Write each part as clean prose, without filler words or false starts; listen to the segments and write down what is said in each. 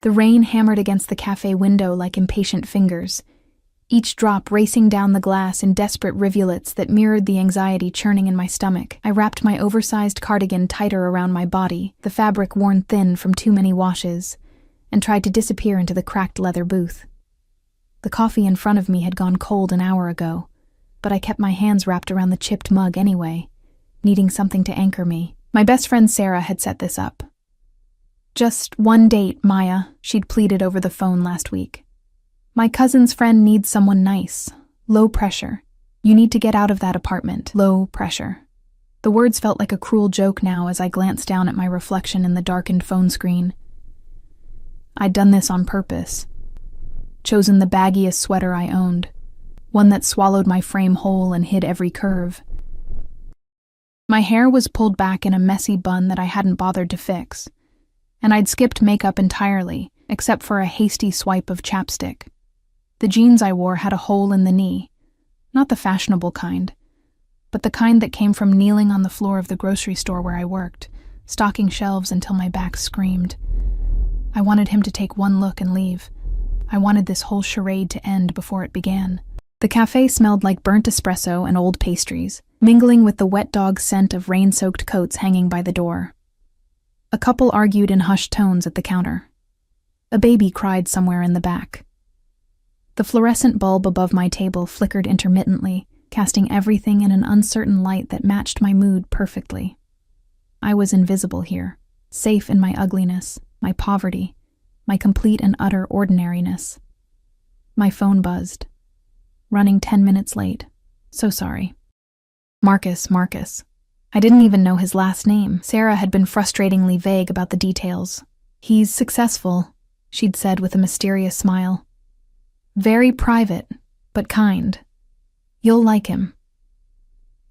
The rain hammered against the cafe window like impatient fingers, each drop racing down the glass in desperate rivulets that mirrored the anxiety churning in my stomach. I wrapped my oversized cardigan tighter around my body, the fabric worn thin from too many washes, and tried to disappear into the cracked leather booth. The coffee in front of me had gone cold an hour ago, but I kept my hands wrapped around the chipped mug anyway, needing something to anchor me. My best friend Sarah had set this up. "Just one date, Maya," she'd pleaded over the phone last week. "My cousin's friend needs someone nice. Low pressure. You need to get out of that apartment. Low pressure." The words felt like a cruel joke now as I glanced down at my reflection in the darkened phone screen. I'd done this on purpose. Chosen the baggiest sweater I owned, one that swallowed my frame whole and hid every curve. My hair was pulled back in a messy bun that I hadn't bothered to fix, and I'd skipped makeup entirely, except for a hasty swipe of chapstick. The jeans I wore had a hole in the knee, not the fashionable kind, but the kind that came from kneeling on the floor of the grocery store where I worked, stocking shelves until my back screamed. I wanted him to take one look and leave. I wanted this whole charade to end before it began. The cafe smelled like burnt espresso and old pastries, mingling with the wet dog scent of rain-soaked coats hanging by the door. A couple argued in hushed tones at the counter. A baby cried somewhere in the back. The fluorescent bulb above my table flickered intermittently, casting everything in an uncertain light that matched my mood perfectly. I was invisible here, safe in my ugliness, my poverty, my complete and utter ordinariness. My phone buzzed. Running 10 minutes late. So sorry. Marcus. I didn't even know his last name. Sarah had been frustratingly vague about the details. "He's successful," she'd said with a mysterious smile. "Very private, but kind. You'll like him."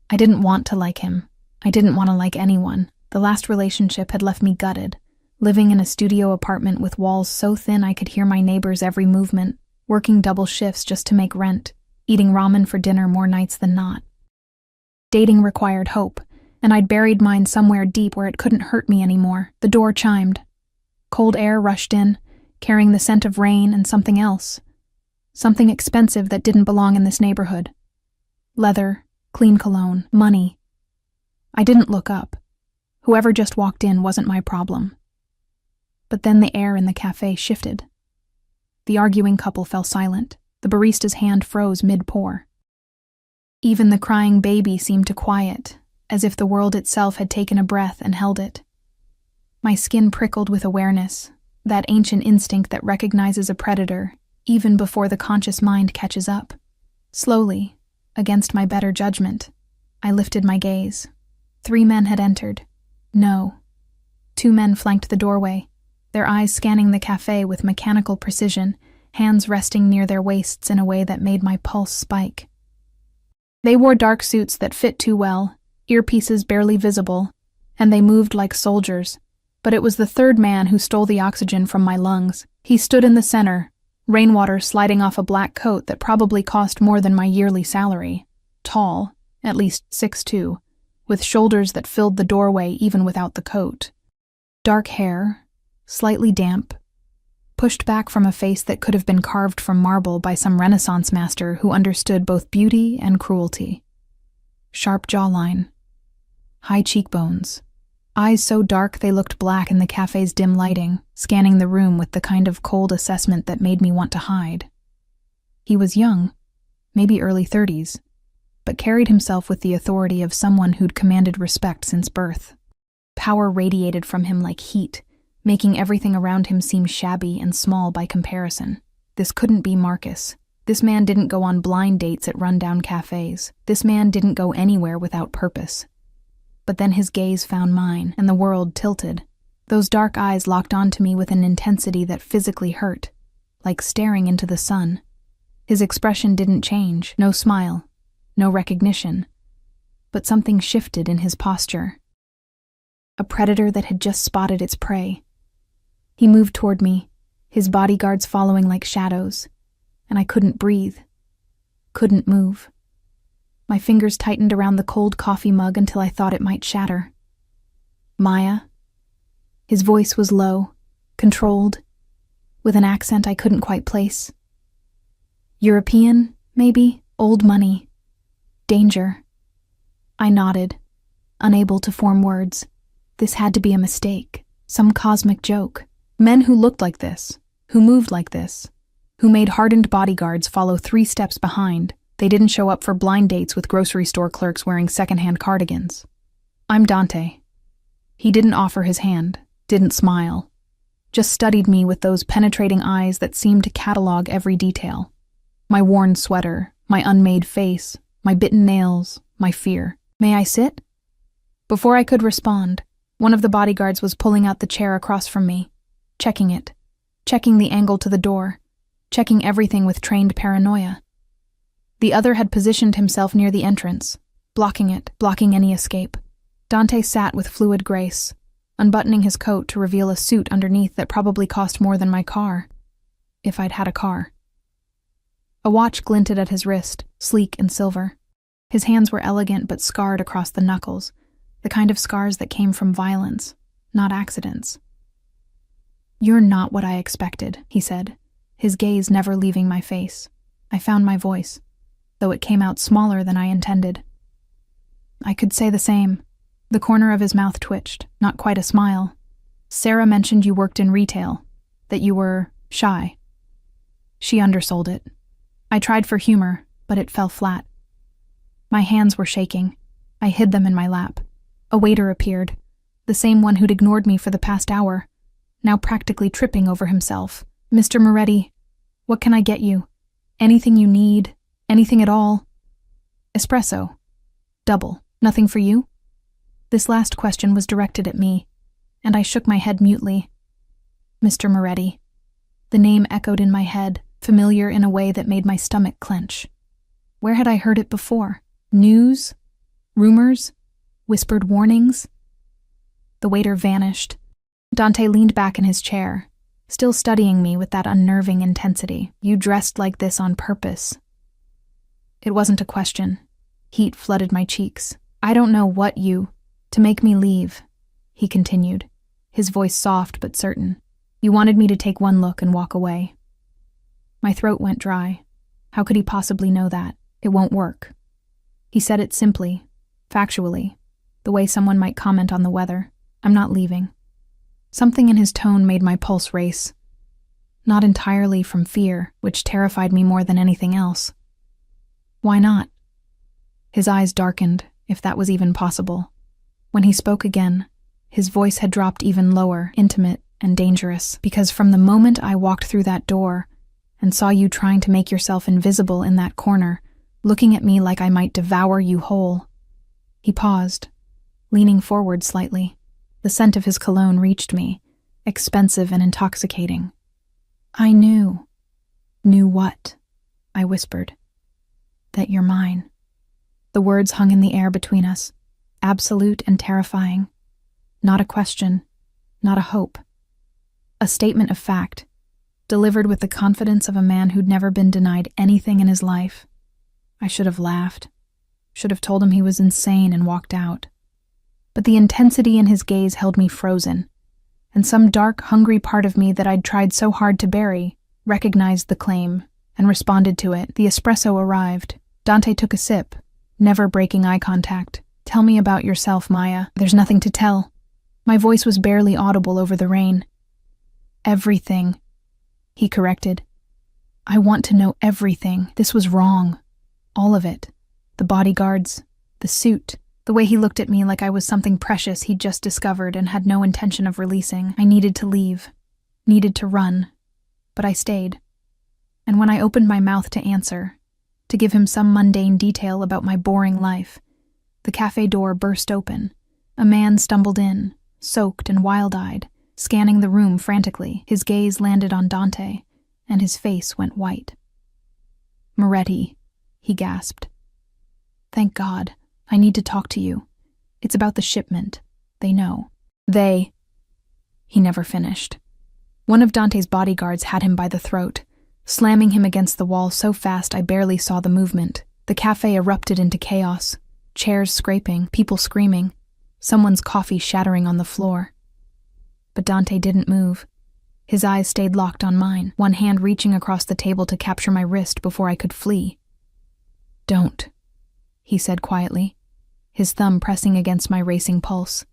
I didn't want to like him. I didn't want to like anyone. The last relationship had left me gutted, living in a studio apartment with walls so thin I could hear my neighbors' every movement, working double shifts just to make rent, eating ramen for dinner more nights than not. Dating required hope, and I'd buried mine somewhere deep where it couldn't hurt me anymore. The door chimed. Cold air rushed in, carrying the scent of rain and something else. Something expensive that didn't belong in this neighborhood. Leather, clean cologne, money. I didn't look up. Whoever just walked in wasn't my problem. But then the air in the cafe shifted. The arguing couple fell silent. The barista's hand froze mid-pour. Even the crying baby seemed to quiet, as if the world itself had taken a breath and held it. My skin prickled with awareness, that ancient instinct that recognizes a predator even before the conscious mind catches up. Slowly, against my better judgment, I lifted my gaze. 3 men had entered. No. 2 men flanked the doorway, their eyes scanning the cafe with mechanical precision, hands resting near their waists in a way that made my pulse spike. They wore dark suits that fit too well, earpieces barely visible, and they moved like soldiers. But it was the 3rd man who stole the oxygen from my lungs. He stood in the center, rainwater sliding off a black coat that probably cost more than my yearly salary. Tall, at least 6'2", with shoulders that filled the doorway even without the coat. Dark hair, slightly damp, pushed back from a face that could have been carved from marble by some Renaissance master who understood both beauty and cruelty. Sharp jawline, high cheekbones, eyes so dark they looked black in the cafe's dim lighting, scanning the room with the kind of cold assessment that made me want to hide. He was young, maybe early 30s, but carried himself with the authority of someone who'd commanded respect since birth. Power radiated from him like heat, making everything around him seem shabby and small by comparison. This couldn't be Marcus. This man didn't go on blind dates at rundown cafes. This man didn't go anywhere without purpose. But then his gaze found mine, and the world tilted. Those dark eyes locked onto me with an intensity that physically hurt, like staring into the sun. His expression didn't change, no smile, no recognition. But something shifted in his posture. A predator that had just spotted its prey. He moved toward me, his bodyguards following like shadows, and I couldn't breathe, couldn't move. My fingers tightened around the cold coffee mug until I thought it might shatter. "Maya?" His voice was low, controlled. with an accent I couldn't quite place. European, maybe? Old money. Danger. I nodded, unable to form words. This had to be a mistake, some cosmic joke. Men who looked like this, who moved like this, who made hardened bodyguards follow 3 steps behind. They didn't show up for blind dates with grocery store clerks wearing secondhand cardigans. I'm Dante. He didn't offer his hand, didn't smile, just studied me with those penetrating eyes that seemed to catalog every detail. My worn sweater, my unmade face, my bitten nails, my fear. May I sit? Before I could respond, one of the bodyguards was pulling out the chair across from me, checking it, checking the angle to the door, checking everything with trained paranoia. The other had positioned himself near the entrance, blocking it, blocking any escape. Dante sat with fluid grace, unbuttoning his coat to reveal a suit underneath that probably cost more than my car, if I'd had a car. A watch glinted at his wrist, sleek and silver. His hands were elegant but scarred across the knuckles, the kind of scars that came from violence, not accidents. "You're not what I expected," he said, his gaze never leaving my face. I found my voice, though it came out smaller than I intended. I could say the same. The corner of his mouth twitched, not quite a smile. "Sarah mentioned you worked in retail, that you were shy." She undersold it. I tried for humor, but it fell flat. My hands were shaking. I hid them in my lap. A waiter appeared, the same one who'd ignored me for the past hour, now practically tripping over himself. "Mr. Moretti, what can I get you? Anything you need? Anything at all?" "Espresso. Double. Nothing for you?" This last question was directed at me, and I shook my head mutely. Mr. Moretti. The name echoed in my head, familiar in a way that made my stomach clench. Where had I heard it before? News? Rumors? Whispered warnings? The waiter vanished. Dante leaned back in his chair, still studying me with that unnerving intensity. "You dressed like this on purpose." It wasn't a question. Heat flooded my cheeks. "I don't know what you... to make me leave," he continued, his voice soft but certain. "You wanted me to take one look and walk away." My throat went dry. How could he possibly know that? It won't work. He said it simply, factually, the way someone might comment on the weather. "I'm not leaving." Something in his tone made my pulse race. Not entirely from fear, which terrified me more than anything else. "Why not?" His eyes darkened, if that was even possible. When he spoke again, his voice had dropped even lower, intimate and dangerous, "Because from the moment I walked through that door and saw you trying to make yourself invisible in that corner, looking at me like I might devour you whole." He paused, leaning forward slightly. The scent of his cologne reached me, expensive and intoxicating. "I knew." "Knew what?" I whispered. "That you're mine." The words hung in the air between us, absolute and terrifying. Not a question, not a hope. A statement of fact, delivered with the confidence of a man who'd never been denied anything in his life. I should have laughed, should have told him he was insane and walked out. But the intensity in his gaze held me frozen, and some dark, hungry part of me that I'd tried so hard to bury recognized the claim and responded to it. The espresso arrived. Dante took a sip, never breaking eye contact. "Tell me about yourself, Maya." "There's nothing to tell." My voice was barely audible over the rain. "Everything," he corrected. "I want to know everything. This was wrong. All of it. The bodyguards, the suit, the way he looked at me like I was something precious he'd just discovered and had no intention of releasing. I needed to leave, needed to run, but I stayed. And when I opened my mouth to answer, to give him some mundane detail about my boring life, the cafe door burst open. A man stumbled in, soaked and wild-eyed, scanning the room frantically. His gaze landed on Dante, and his face went white. "Moretti," he gasped. "Thank God. I need to talk to you. It's about the shipment. They know." "They..." He never finished. One of Dante's bodyguards had him by the throat, slamming him against the wall so fast I barely saw the movement. The cafe erupted into chaos. Chairs scraping, people screaming, someone's coffee shattering on the floor. But Dante didn't move. His eyes stayed locked on mine, one hand reaching across the table to capture my wrist before I could flee. "Don't," he said quietly, his thumb pressing against my racing pulse.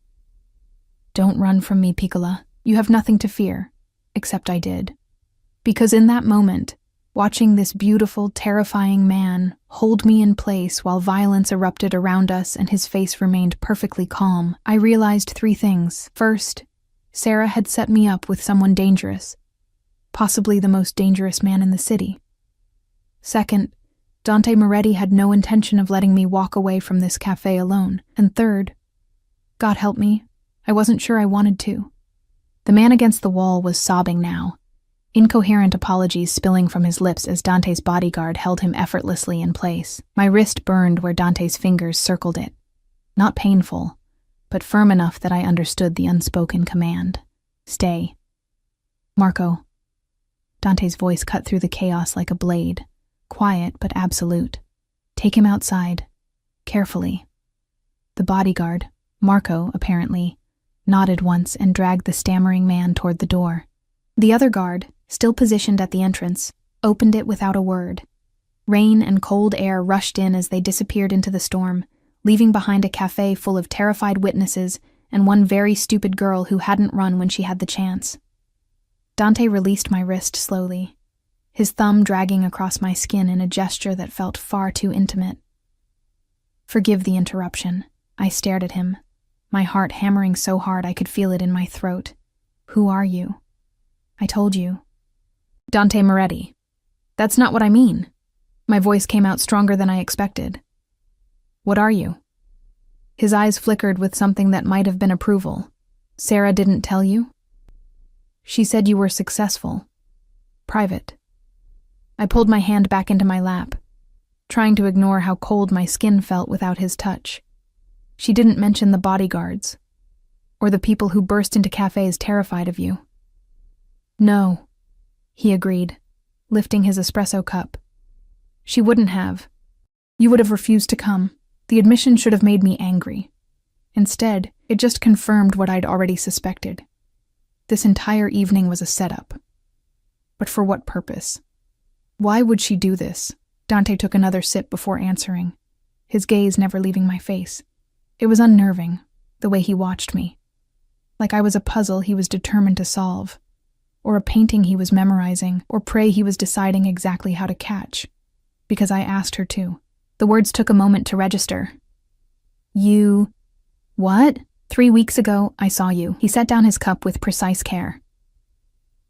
"Don't run from me, Piccola. You have nothing to fear," except I did. Because in that moment, watching this beautiful, terrifying man hold me in place while violence erupted around us and his face remained perfectly calm, I realized three things. First, Sarah had set me up with someone dangerous, possibly the most dangerous man in the city. Second, Dante Moretti had no intention of letting me walk away from this cafe alone. And third, God help me, I wasn't sure I wanted to. The man against the wall was sobbing now, incoherent apologies spilling from his lips as Dante's bodyguard held him effortlessly in place. My wrist burned where Dante's fingers circled it. Not painful, but firm enough that I understood the unspoken command. "Stay." "Marco." Dante's voice cut through the chaos like a blade, quiet but absolute. "Take him outside. Carefully." The bodyguard, Marco apparently, nodded once and dragged the stammering man toward the door. The other guard, still positioned at the entrance, opened it without a word. Rain and cold air rushed in as they disappeared into the storm, leaving behind a cafe full of terrified witnesses and one very stupid girl who hadn't run when she had the chance. Dante released my wrist slowly, his thumb dragging across my skin in a gesture that felt far too intimate. "Forgive the interruption." I stared at him, my heart hammering so hard I could feel it in my throat. "Who are you?" "I told you." "Dante Moretti." "That's not what I mean." My voice came out stronger than I expected. "What are you?" His eyes flickered with something that might have been approval. "Sarah didn't tell you?" "She said you were successful. Private." I pulled my hand back into my lap, trying to ignore how cold my skin felt without his touch. "She didn't mention the bodyguards, or the people who burst into cafes terrified of you." "No," he agreed, lifting his espresso cup. "She wouldn't have. You would have refused to come. The admission should have made me angry. Instead, it just confirmed what I'd already suspected. This entire evening was a setup. But for what purpose? Why would she do this?" Dante took another sip before answering, his gaze never leaving my face. It was unnerving, the way he watched me. Like I was a puzzle he was determined to solve, or a painting he was memorizing, or prey he was deciding exactly how to catch. Because I asked her to. The words took a moment to register. "You..." "What?" "3 weeks ago, I saw you." He set down his cup with precise care.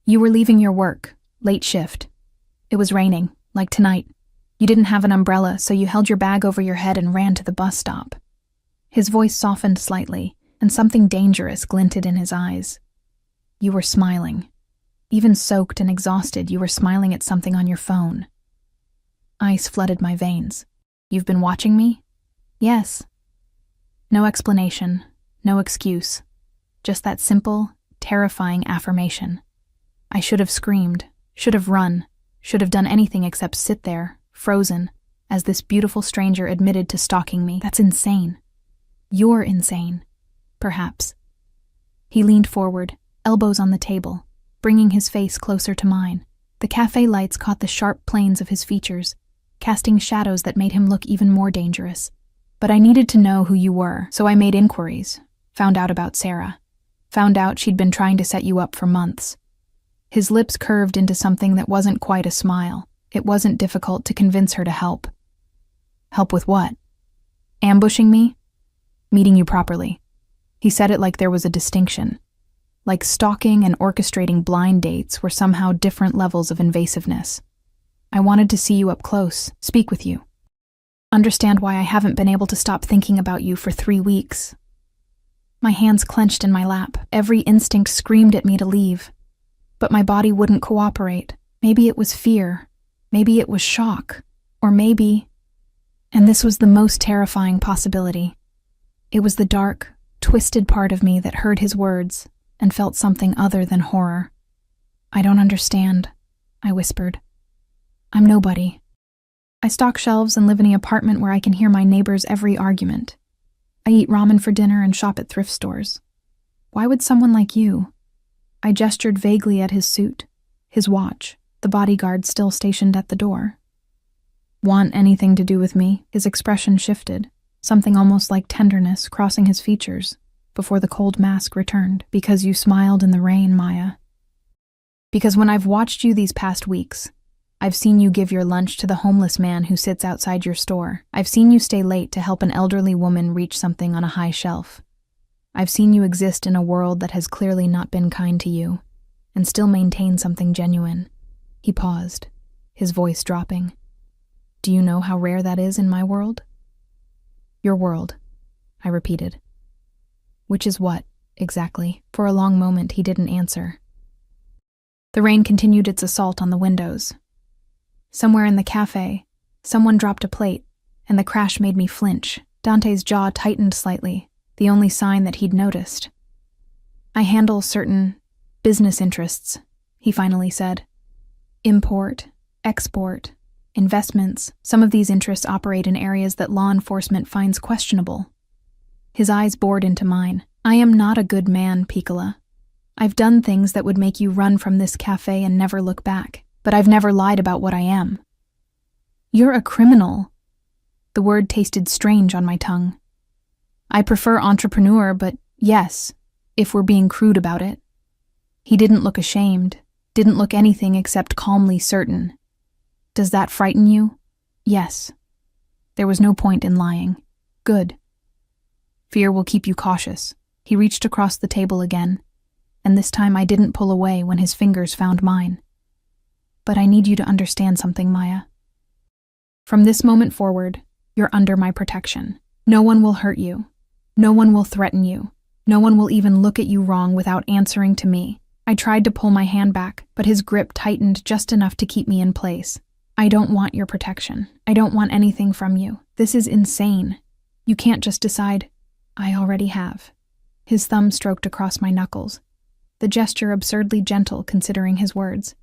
"You were leaving your work, late shift. It was raining, like tonight. You didn't have an umbrella, so you held your bag over your head and ran to the bus stop." His voice softened slightly, and something dangerous glinted in his eyes. "You were smiling. Even soaked and exhausted, you were smiling at something on your phone." Ice flooded my veins. "You've been watching me?" "Yes." No explanation, no excuse. Just that simple, terrifying affirmation. I should have screamed, should have run, should have done anything except sit there, frozen, as this beautiful stranger admitted to stalking me. That's insane. You're insane. Perhaps. He leaned forward, elbows on the table, bringing his face closer to mine. The cafe lights caught the sharp planes of his features, casting shadows that made him look even more dangerous. "But I needed to know who you were, so I made inquiries, found out about Sarah. Found out she'd been trying to set you up for months." His lips curved into something that wasn't quite a smile. It wasn't difficult to convince her to help. "Help with what?" "Ambushing me? Meeting you properly." He said it like there was a distinction. Like stalking and orchestrating blind dates were somehow different levels of invasiveness. "I wanted to see you up close, speak with you. Understand why I haven't been able to stop thinking about you for 3 weeks." My hands clenched in my lap. Every instinct screamed at me to leave. But my body wouldn't cooperate. Maybe it was fear. Maybe it was shock. Or maybe... And this was the most terrifying possibility. It was the dark, twisted part of me that heard his words and felt something other than horror. "I don't understand," I whispered. "I'm nobody. I stock shelves and live in an apartment where I can hear my neighbors' every argument. I eat ramen for dinner and shop at thrift stores. Why would someone like you?" I gestured vaguely at his suit, his watch, the bodyguard still stationed at the door. Want anything to do with me? His expression shifted, something almost like tenderness crossing his features, before the cold mask returned. Because you smiled in the rain, Maya. Because when I've watched you these past weeks, I've seen you give your lunch to the homeless man who sits outside your store. I've seen you stay late to help an elderly woman reach something on a high shelf. I've seen you exist in a world that has clearly not been kind to you, and still maintain something genuine. He paused, his voice dropping. Do you know how rare that is in my world? Your world, I repeated. Which is what, exactly? For a long moment he didn't answer. The rain continued its assault on the windows. Somewhere in the cafe, someone dropped a plate, and the crash made me flinch. Dante's jaw tightened slightly, the only sign that he'd noticed. I handle certain business interests, he finally said. Import, export, investments. Some of these interests operate in areas that law enforcement finds questionable. His eyes bored into mine. I am not a good man, Piccola. I've done things that would make you run from this cafe and never look back, but I've never lied about what I am. You're a criminal. The word tasted strange on my tongue. I prefer entrepreneur, but yes, if we're being crude about it. He didn't look ashamed, didn't look anything except calmly certain. Does that frighten you? Yes. There was no point in lying. Good. Fear will keep you cautious. He reached across the table again, and this time I didn't pull away when his fingers found mine. But I need you to understand something, Maya. From this moment forward, you're under my protection. No one will hurt you. No one will threaten you. No one will even look at you wrong without answering to me. I tried to pull my hand back, but his grip tightened just enough to keep me in place. I don't want your protection. I don't want anything from you. This is insane. You can't just decide. I already have. His thumb stroked across my knuckles, the gesture absurdly gentle considering his words.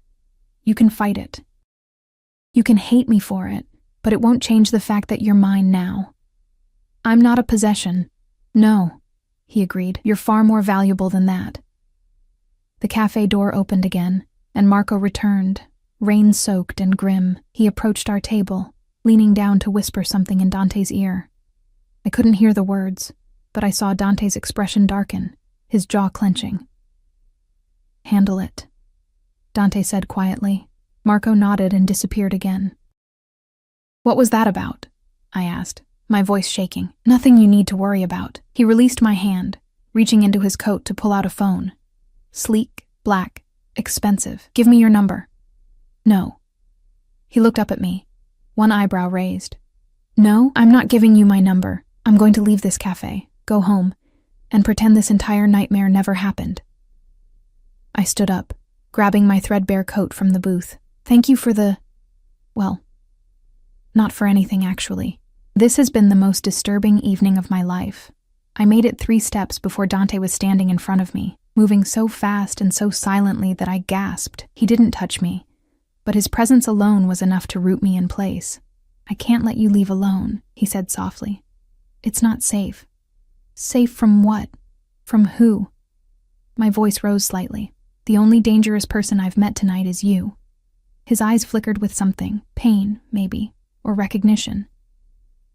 You can fight it. You can hate me for it, but it won't change the fact that you're mine now. I'm not a possession. No, he agreed. You're far more valuable than that. The cafe door opened again, and Marco returned, rain-soaked and grim. He approached our table, leaning down to whisper something in Dante's ear. I couldn't hear the words, but I saw Dante's expression darken, his jaw clenching. Handle it, Dante said quietly. Marco nodded and disappeared again. What was that about? I asked, my voice shaking. Nothing you need to worry about. He released my hand, reaching into his coat to pull out a phone. Sleek, black, expensive. Give me your number. No. He looked up at me, one eyebrow raised. No, I'm not giving you my number. I'm going to leave this cafe, go home, and pretend this entire nightmare never happened. I stood up, grabbing my threadbare coat from the booth. Thank you for the... well, not for anything, actually. This has been the most disturbing evening of my life. I made it 3 steps before Dante was standing in front of me, moving so fast and so silently that I gasped. He didn't touch me, but his presence alone was enough to root me in place. I can't let you leave alone, he said softly. It's not safe. Safe from what? From who? My voice rose slightly. The only dangerous person I've met tonight is you. His eyes flickered with something, pain, maybe, or recognition.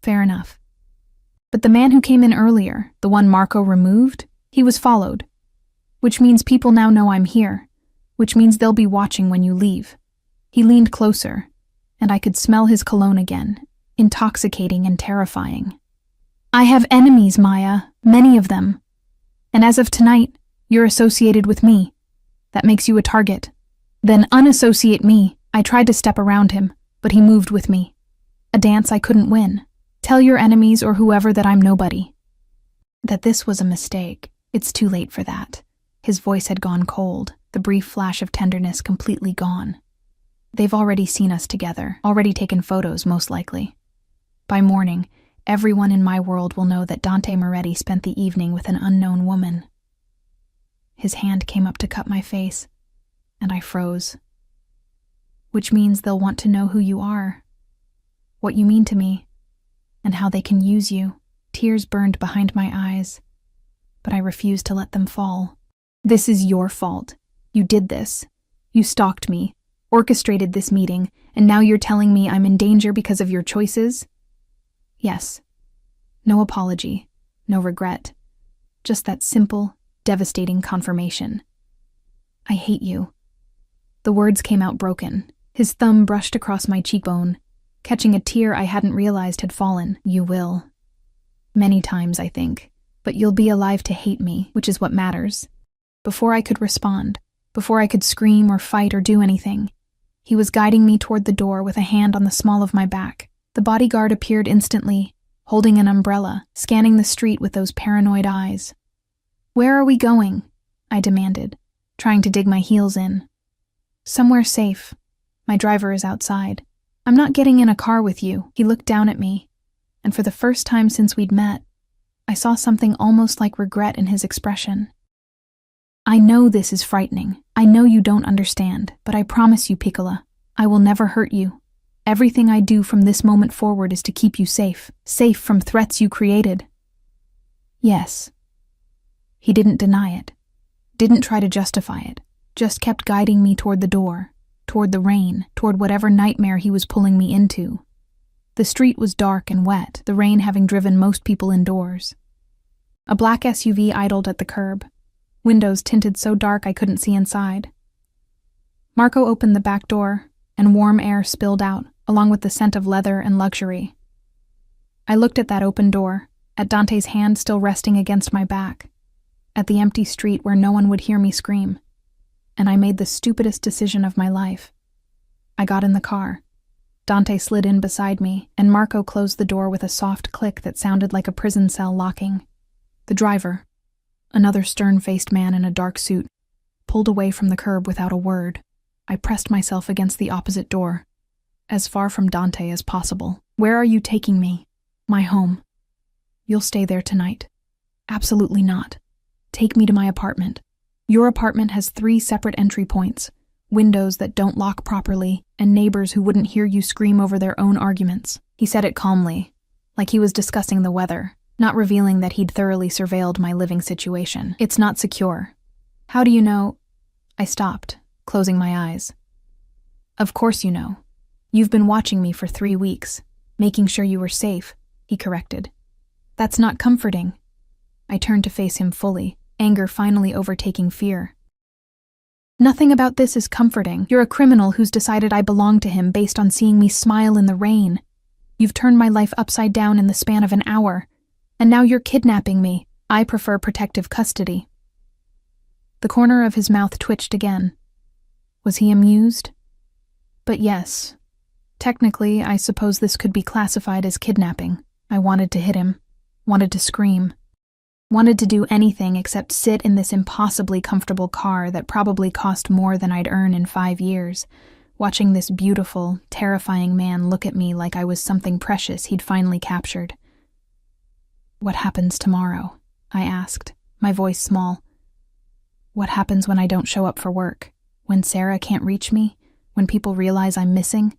Fair enough. But the man who came in earlier, the one Marco removed, he was followed. Which means people now know I'm here. Which means they'll be watching when you leave. He leaned closer, and I could smell his cologne again, intoxicating and terrifying. I have enemies, Maya, many of them. And as of tonight, you're associated with me. That makes you a target. Then unassociate me. I tried to step around him, but he moved with me. A dance I couldn't win. Tell your enemies or whoever that I'm nobody. That this was a mistake. It's too late for that. His voice had gone cold, the brief flash of tenderness completely gone. They've already seen us together, already taken photos, most likely. By morning, everyone in my world will know that Dante Moretti spent the evening with an unknown woman. His hand came up to cut my face, and I froze. Which means they'll want to know who you are, what you mean to me, and how they can use you. Tears burned behind my eyes, but I refused to let them fall. This is your fault. You did this. You stalked me, orchestrated this meeting, and now you're telling me I'm in danger because of your choices? Yes. No apology, no regret. Just that simple, devastating confirmation. I hate you. The words came out broken. His thumb brushed across my cheekbone, catching a tear I hadn't realized had fallen. You will. Many times, I think. But you'll be alive to hate me, which is what matters. Before I could respond, before I could scream or fight or do anything, he was guiding me toward the door with a hand on the small of my back. The bodyguard appeared instantly, holding an umbrella, scanning the street with those paranoid eyes. Where are we going? I demanded, trying to dig my heels in. Somewhere safe. My driver is outside. I'm not getting in a car with you. He looked down at me, and for the first time since we'd met, I saw something almost like regret in his expression. I know this is frightening. I know you don't understand, but I promise you, Piccola, I will never hurt you. Everything I do from this moment forward is to keep you safe from threats you created. Yes. He didn't deny it, didn't try to justify it, just kept guiding me toward the door, toward the rain, toward whatever nightmare he was pulling me into. The street was dark and wet, the rain having driven most people indoors. A black SUV idled at the curb, windows tinted so dark I couldn't see inside. Marco opened the back door, and warm air spilled out, along with the scent of leather and luxury. I looked at that open door, at Dante's hand still resting against my back, at the empty street where no one would hear me scream, and I made the stupidest decision of my life. I got in the car. Dante slid in beside me, and Marco closed the door with a soft click that sounded like a prison cell locking. The driver, another stern-faced man in a dark suit, pulled away from the curb without a word. I pressed myself against the opposite door, as far from Dante as possible. Where are you taking me? My home. You'll stay there tonight. Absolutely not. Take me to my apartment. Your apartment has 3 separate entry points, windows that don't lock properly, and neighbors who wouldn't hear you scream over their own arguments. He said it calmly, like he was discussing the weather, not revealing that he'd thoroughly surveilled my living situation. It's not secure. How do you know? I stopped, closing my eyes. Of course you know. You've been watching me for 3 weeks, making sure you were safe, he corrected. That's not comforting. I turned to face him fully, anger finally overtaking fear. Nothing about this is comforting. You're a criminal who's decided I belong to him based on seeing me smile in the rain. You've turned my life upside down in the span of an hour, and now you're kidnapping me. I prefer protective custody. The corner of his mouth twitched again. Was he amused? But yes. Technically, I suppose this could be classified as kidnapping. I wanted to hit him, wanted to scream, wanted to do anything except sit in this impossibly comfortable car that probably cost more than I'd earn in 5 years, watching this beautiful, terrifying man look at me like I was something precious he'd finally captured. What happens tomorrow? I asked, my voice small. What happens when I don't show up for work? When Sarah can't reach me? When people realize I'm missing?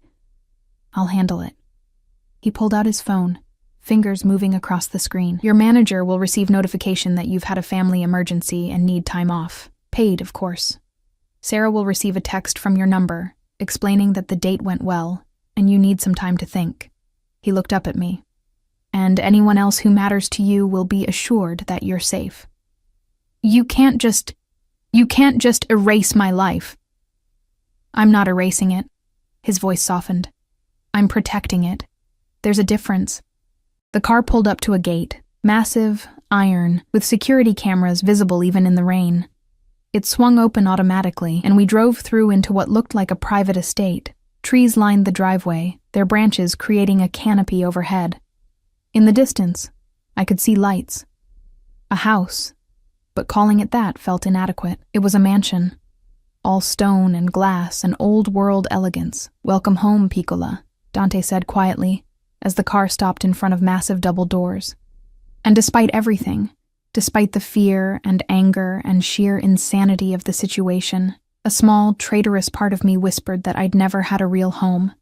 I'll handle it. He pulled out his phone, fingers moving across the screen. Your manager will receive notification that you've had a family emergency and need time off. Paid, of course. Sarah will receive a text from your number, explaining that the date went well, and you need some time to think. He looked up at me. And anyone else who matters to you will be assured that you're safe. You can't just erase my life. I'm not erasing it. His voice softened. I'm protecting it. There's a difference. The car pulled up to a gate, massive, iron, with security cameras visible even in the rain. It swung open automatically, and we drove through into what looked like a private estate. Trees lined the driveway, their branches creating a canopy overhead. In the distance, I could see lights. A house, but calling it that felt inadequate. It was a mansion. All stone and glass and old-world elegance. Welcome home, Piccola, Dante said quietly, as the car stopped in front of massive double doors. And despite everything, despite the fear and anger and sheer insanity of the situation, a small, traitorous part of me whispered that I'd never had a real home.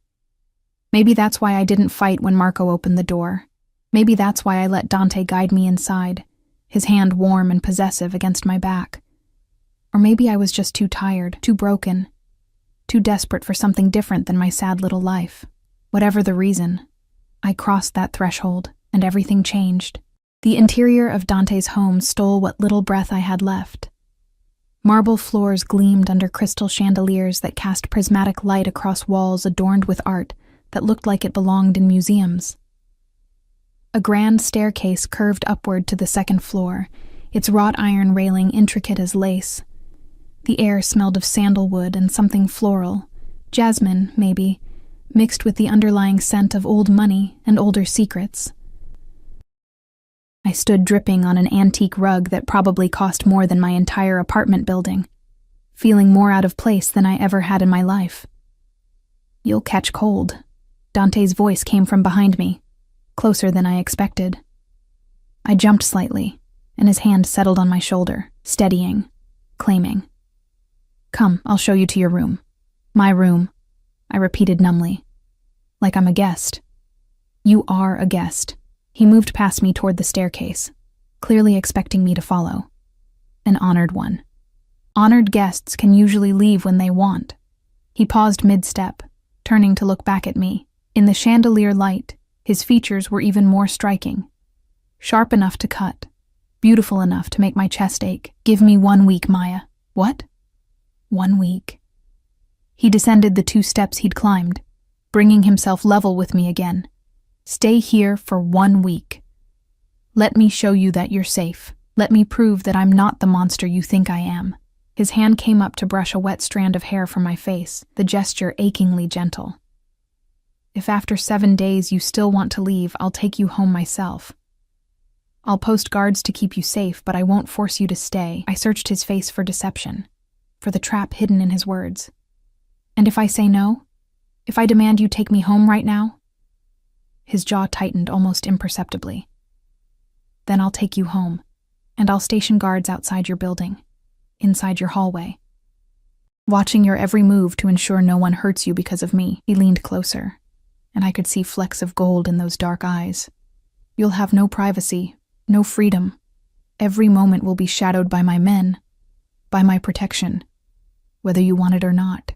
Maybe that's why I didn't fight when Marco opened the door. Maybe that's why I let Dante guide me inside, his hand warm and possessive against my back. Or maybe I was just too tired, too broken, too desperate for something different than my sad little life. Whatever the reason, I crossed that threshold, and everything changed. The interior of Dante's home stole what little breath I had left. Marble floors gleamed under crystal chandeliers that cast prismatic light across walls adorned with art that looked like it belonged in museums. A grand staircase curved upward to the second floor, its wrought iron railing intricate as lace. The air smelled of sandalwood and something floral, jasmine, maybe, mixed with the underlying scent of old money and older secrets. I stood dripping on an antique rug that probably cost more than my entire apartment building, feeling more out of place than I ever had in my life. "You'll catch cold." Dante's voice came from behind me, closer than I expected. I jumped slightly, and his hand settled on my shoulder, steadying, claiming. "Come, I'll show you to your room." "My room," I repeated numbly, like I'm a guest. "You are a guest." He moved past me toward the staircase, clearly expecting me to follow. An honored one. Honored guests can usually leave when they want. He paused mid-step, turning to look back at me. In the chandelier light, his features were even more striking. Sharp enough to cut, beautiful enough to make my chest ache. "Give me 1 week, Maya." "What?" 1 week. He descended the 2 steps he'd climbed, bringing himself level with me again. "Stay here for 1 week. Let me show you that you're safe. Let me prove that I'm not the monster you think I am." His hand came up to brush a wet strand of hair from my face, the gesture achingly gentle. "If after 7 days you still want to leave, I'll take you home myself. I'll post guards to keep you safe, but I won't force you to stay." I searched his face for deception, for the trap hidden in his words. "And if I say no? If I demand you take me home right now?" His jaw tightened almost imperceptibly. "Then I'll take you home, and I'll station guards outside your building, inside your hallway, watching your every move to ensure no one hurts you because of me." He leaned closer, and I could see flecks of gold in those dark eyes. "You'll have no privacy, no freedom. Every moment will be shadowed by my men, by my protection, whether you want it or not,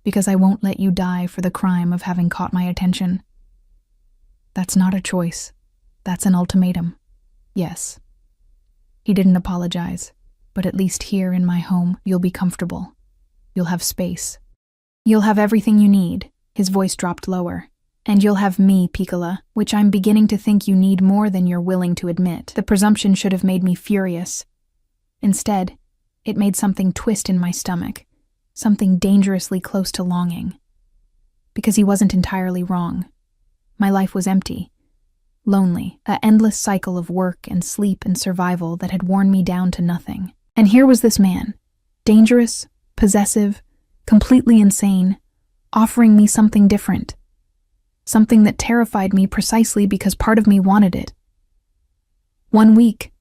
because I won't let you die for the crime of having caught my attention. That's not a choice. That's an ultimatum. Yes." He didn't apologize, but at least here in my home, you'll be comfortable. You'll have space. You'll have everything you need. His voice dropped lower. "And you'll have me, Piccola, which I'm beginning to think you need more than you're willing to admit." The presumption should have made me furious. Instead, it made something twist in my stomach, something dangerously close to longing. Because he wasn't entirely wrong. My life was empty, lonely, an endless cycle of work and sleep and survival that had worn me down to nothing. And here was this man, dangerous, possessive, completely insane, offering me something different. Something that terrified me precisely because part of me wanted it. 1 week,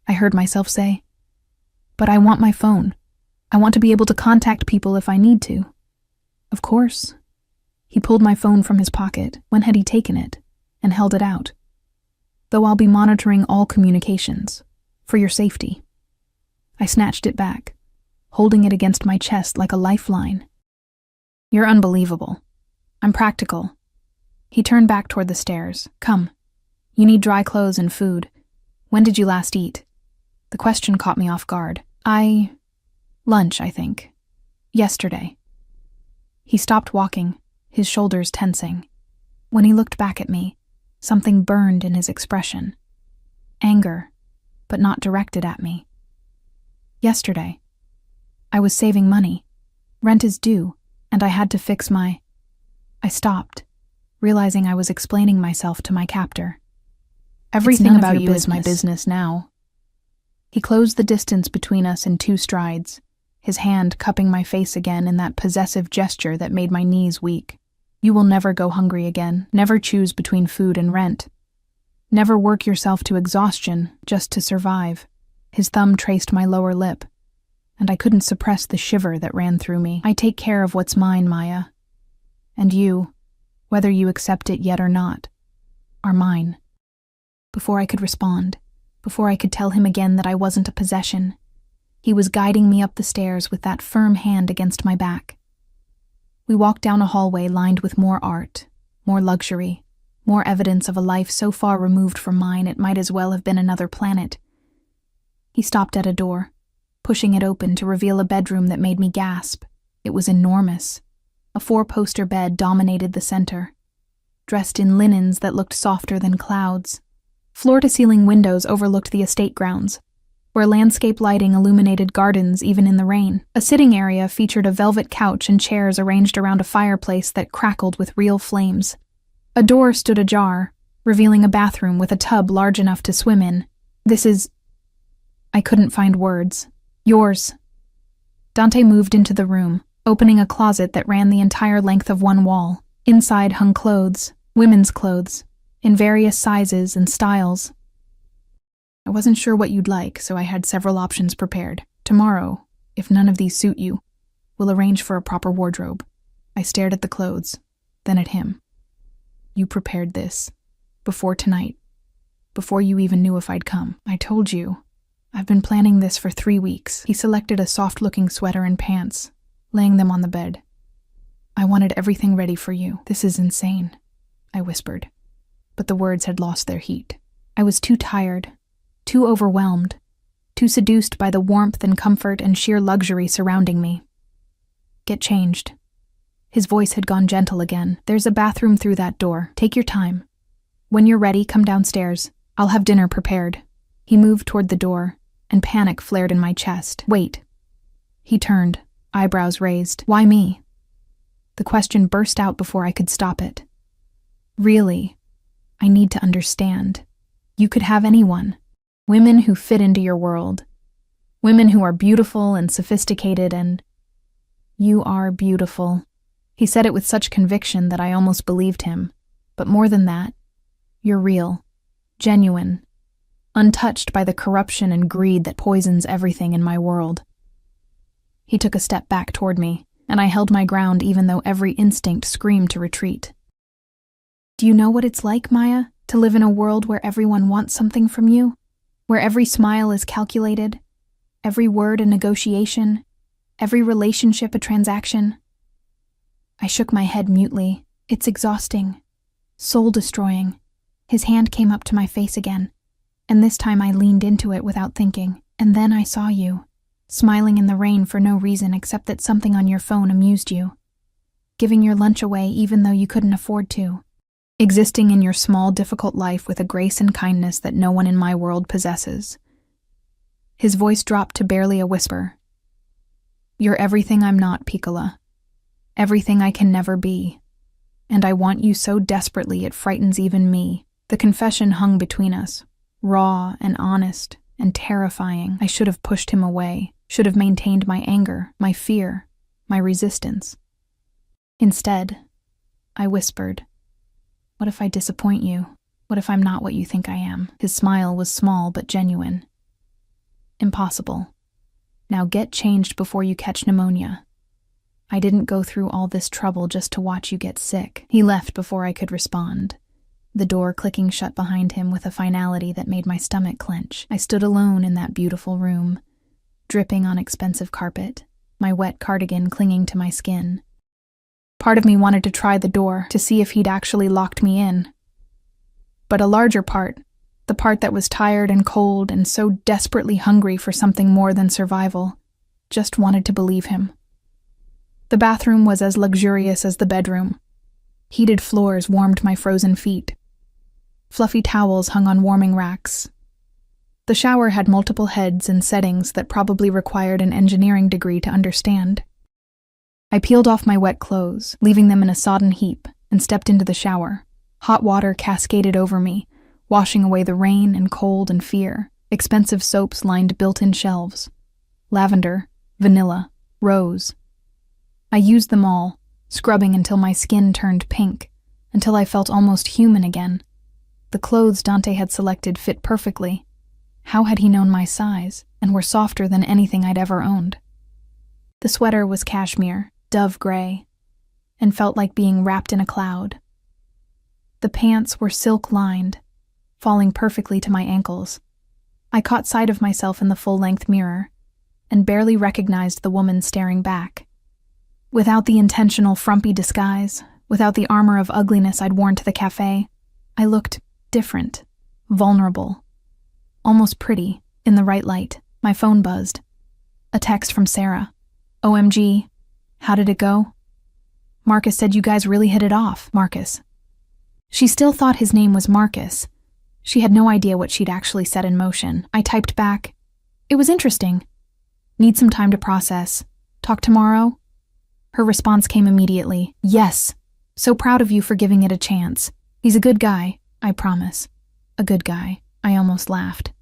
I heard myself say. But I want my phone. I want to be able to contact people if I need to. Of course. He pulled my phone from his pocket. When had he taken it? And held it out. "Though I'll be monitoring all communications. For your safety." I snatched it back, holding it against my chest like a lifeline. "You're unbelievable. I'm practical." He turned back toward the stairs. "Come. You need dry clothes and food. When did you last eat?" The question caught me off guard. Lunch, I think. Yesterday." He stopped walking, his shoulders tensing. When he looked back at me, something burned in his expression. Anger, but not directed at me. "Yesterday. I was saving money. Rent is due, and I had to fix my—" I stopped, realizing I was explaining myself to my captor. "Everything about you is my business now." He closed the distance between us in 2 strides, his hand cupping my face again in that possessive gesture that made my knees weak. "You will never go hungry again, never choose between food and rent. Never work yourself to exhaustion just to survive." His thumb traced my lower lip, and I couldn't suppress the shiver that ran through me. "I take care of what's mine, Maya. And you, whether you accept it yet or not, are mine." Before I could respond, before I could tell him again that I wasn't a possession, He was guiding me up the stairs with that firm hand against my back. We walked down a hallway lined with more art, more luxury, more evidence of a life so far removed from mine it might as well have been another planet. He stopped at a door, pushing it open to reveal a bedroom that made me gasp. It was enormous. A 4-poster bed dominated the center, dressed in linens that looked softer than clouds. Floor-to-ceiling windows overlooked the estate grounds, where landscape lighting illuminated gardens even in the rain. A sitting area featured a velvet couch and chairs arranged around a fireplace that crackled with real flames. A door stood ajar, revealing a bathroom with a tub large enough to swim in. "This is..." I couldn't find words. "Yours." Dante moved into the room, opening a closet that ran the entire length of one wall. Inside hung clothes, women's clothes, in various sizes and styles. "I wasn't sure what you'd like, so I had several options prepared. Tomorrow, if none of these suit you, we'll arrange for a proper wardrobe." I stared at the clothes, then at him. "You prepared this. Before tonight. Before you even knew if I'd come. I told you. I've been planning this for 3 weeks." He selected a soft-looking sweater and pants, laying them on the bed. "I wanted everything ready for you." "This is insane," I whispered, but the words had lost their heat. I was too tired, too overwhelmed, too seduced by the warmth and comfort and sheer luxury surrounding me. "Get changed." His voice had gone gentle again. "There's a bathroom through that door. Take your time. When you're ready, come downstairs. I'll have dinner prepared." He moved toward the door, and panic flared in my chest. "Wait." He turned, eyebrows raised. "Why me?" The question burst out before I could stop it. "Really, I need to understand. You could have anyone. Women who fit into your world. Women who are beautiful and sophisticated and... You are beautiful." He said it with such conviction that I almost believed him. But more than that, you're real, genuine, untouched by the corruption and greed that poisons everything in my world. He took a step back toward me, and I held my ground even though every instinct screamed to retreat. "Do you know what it's like, Maya, to live in a world where everyone wants something from you? Where every smile is calculated, every word a negotiation, every relationship a transaction?" I shook my head mutely. "It's exhausting, soul-destroying." His hand came up to my face again, and this time I leaned into it without thinking. "And then I saw you, smiling in the rain for no reason except that something on your phone amused you. Giving your lunch away even though you couldn't afford to. Existing in your small, difficult life with a grace and kindness that no one in my world possesses." His voice dropped to barely a whisper. "You're everything I'm not, Piccola. Everything I can never be. And I want you so desperately it frightens even me." The confession hung between us, raw and honest and terrifying. I should have pushed him away, should have maintained my anger, my fear, my resistance. Instead, I whispered, "What if I disappoint you? What if I'm not what you think I am?" His smile was small but genuine. "Impossible. Now get changed before you catch pneumonia. I didn't go through all this trouble just to watch you get sick." He left before I could respond, the door clicking shut behind him with a finality that made my stomach clench. I stood alone in that beautiful room, dripping on expensive carpet, my wet cardigan clinging to my skin. Part of me wanted to try the door to see if he'd actually locked me in. But a larger part, the part that was tired and cold and so desperately hungry for something more than survival, just wanted to believe him. The bathroom was as luxurious as the bedroom. Heated floors warmed my frozen feet. Fluffy towels hung on warming racks. The shower had multiple heads and settings that probably required an engineering degree to understand. I peeled off my wet clothes, leaving them in a sodden heap, and stepped into the shower. Hot water cascaded over me, washing away the rain and cold and fear. Expensive soaps lined built-in shelves. Lavender, vanilla, rose. I used them all, scrubbing until my skin turned pink, until I felt almost human again. The clothes Dante had selected fit perfectly. How had he known my size, and were softer than anything I'd ever owned? The sweater was cashmere, dove gray, and felt like being wrapped in a cloud. The pants were silk-lined, falling perfectly to my ankles. I caught sight of myself in the full-length mirror, and barely recognized the woman staring back. Without the intentional frumpy disguise, without the armor of ugliness I'd worn to the cafe, I looked different, vulnerable, almost pretty, in the right light. My phone buzzed. A text from Sarah. OMG, how did it go? Marcus said you guys really hit it off, Marcus. She still thought his name was Marcus. She had no idea what she'd actually set in motion. I typed back, it was interesting. Need some time to process. Talk tomorrow? Her response came immediately. Yes. So proud of you for giving it a chance. He's a good guy, I promise. A good guy. I almost laughed.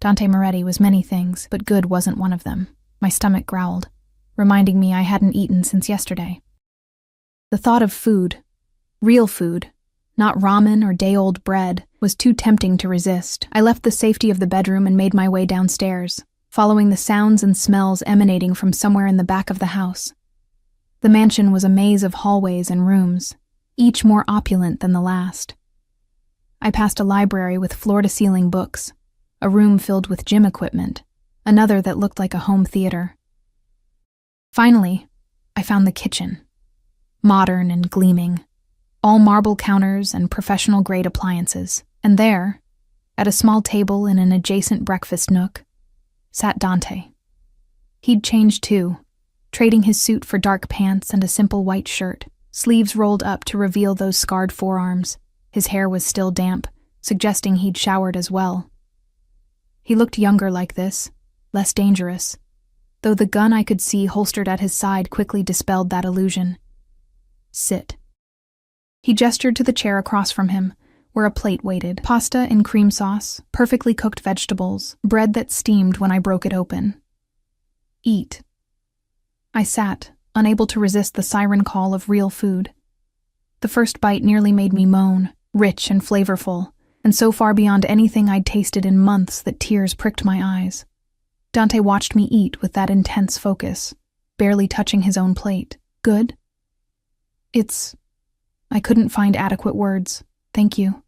Dante Moretti was many things, but good wasn't one of them. My stomach growled, reminding me I hadn't eaten since yesterday. The thought of food, real food, not ramen or day-old bread, was too tempting to resist. I left the safety of the bedroom and made my way downstairs, following the sounds and smells emanating from somewhere in the back of the house. The mansion was a maze of hallways and rooms, each more opulent than the last. I passed a library with floor-to-ceiling books, a room filled with gym equipment, another that looked like a home theater. Finally, I found the kitchen, modern and gleaming, all marble counters and professional-grade appliances. And there, at a small table in an adjacent breakfast nook, sat Dante. He'd changed too, trading his suit for dark pants and a simple white shirt, sleeves rolled up to reveal those scarred forearms. His hair was still damp, suggesting he'd showered as well. He looked younger like this, less dangerous, though the gun I could see holstered at his side quickly dispelled that illusion. Sit. He gestured to the chair across from him, where a plate waited. Pasta in cream sauce, perfectly cooked vegetables, bread that steamed when I broke it open. Eat. I sat, unable to resist the siren call of real food. The first bite nearly made me moan, rich and flavorful, and so far beyond anything I'd tasted in months that tears pricked my eyes. Dante watched me eat with that intense focus, barely touching his own plate. Good? I couldn't find adequate words. Thank you.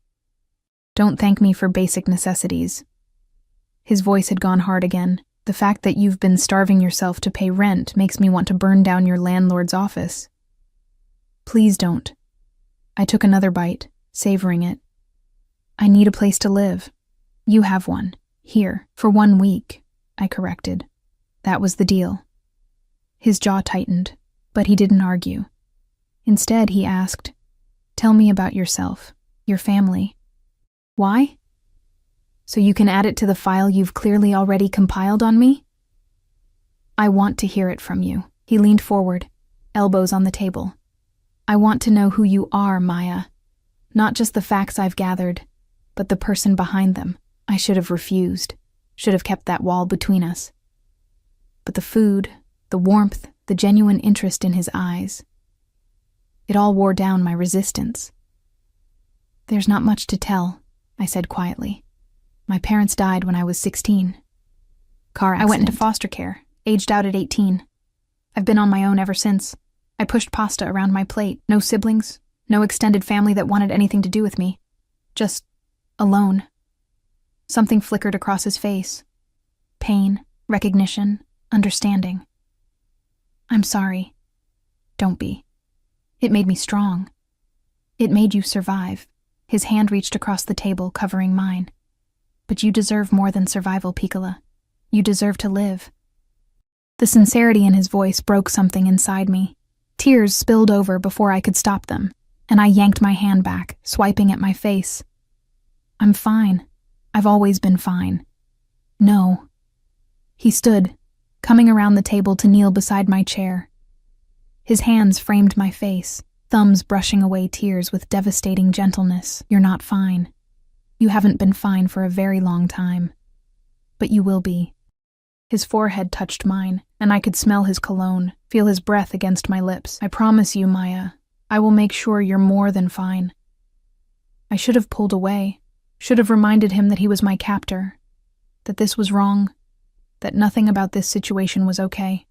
Don't thank me for basic necessities. His voice had gone hard again. The fact that you've been starving yourself to pay rent makes me want to burn down your landlord's office. Please don't. I took another bite, savoring it. I need a place to live. You have one. Here. For 1 week, I corrected. That was the deal. His jaw tightened, but he didn't argue. Instead, he asked, tell me about yourself, your family. Why? So you can add it to the file you've clearly already compiled on me? I want to hear it from you. He leaned forward, elbows on the table. I want to know who you are, Maya. Not just the facts I've gathered, but the person behind them. I should have refused, should have kept that wall between us. But the food, the warmth, the genuine interest in his eyes, it all wore down my resistance. There's not much to tell, I said quietly. My parents died when I was 16. Car accident. I went into foster care, aged out at 18. I've been on my own ever since. I pushed pasta around my plate. No siblings, no extended family that wanted anything to do with me. Just alone. Something flickered across his face. Pain, recognition, understanding. I'm sorry. Don't be. It made me strong. It made you survive. His hand reached across the table, covering mine. But you deserve more than survival, Piccola. You deserve to live. The sincerity in his voice broke something inside me. Tears spilled over before I could stop them, and I yanked my hand back, swiping at my face. I'm fine. I've always been fine. No. He stood, coming around the table to kneel beside my chair. His hands framed my face, thumbs brushing away tears with devastating gentleness. You're not fine. You haven't been fine for a very long time. But you will be. His forehead touched mine, and I could smell his cologne, feel his breath against my lips. I promise you, Maya, I will make sure you're more than fine. I should have pulled away, should have reminded him that he was my captor, that this was wrong, that nothing about this situation was okay.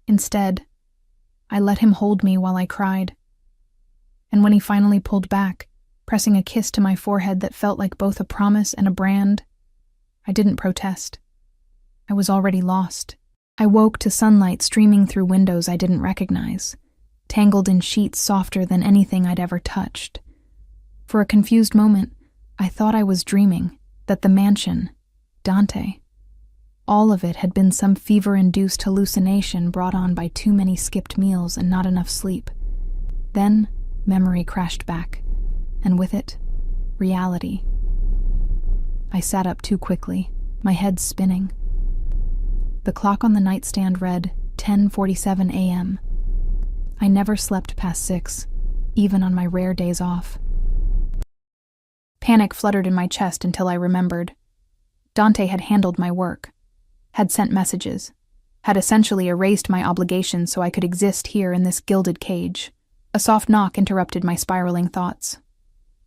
Instead, I let him hold me while I cried. And when he finally pulled back, pressing a kiss to my forehead that felt like both a promise and a brand, I didn't protest. I was already lost. I woke to sunlight streaming through windows I didn't recognize, tangled in sheets softer than anything I'd ever touched. For a confused moment, I thought I was dreaming, that the mansion, Dante, all of it had been some fever-induced hallucination brought on by too many skipped meals and not enough sleep. Then, memory crashed back, and with it, reality. I sat up too quickly, my head spinning. The clock on the nightstand read 10:47 a.m. I never slept past 6, even on my rare days off. Panic fluttered in my chest until I remembered. Dante had handled my work, had sent messages, had essentially erased my obligations so I could exist here in this gilded cage. A soft knock interrupted my spiraling thoughts.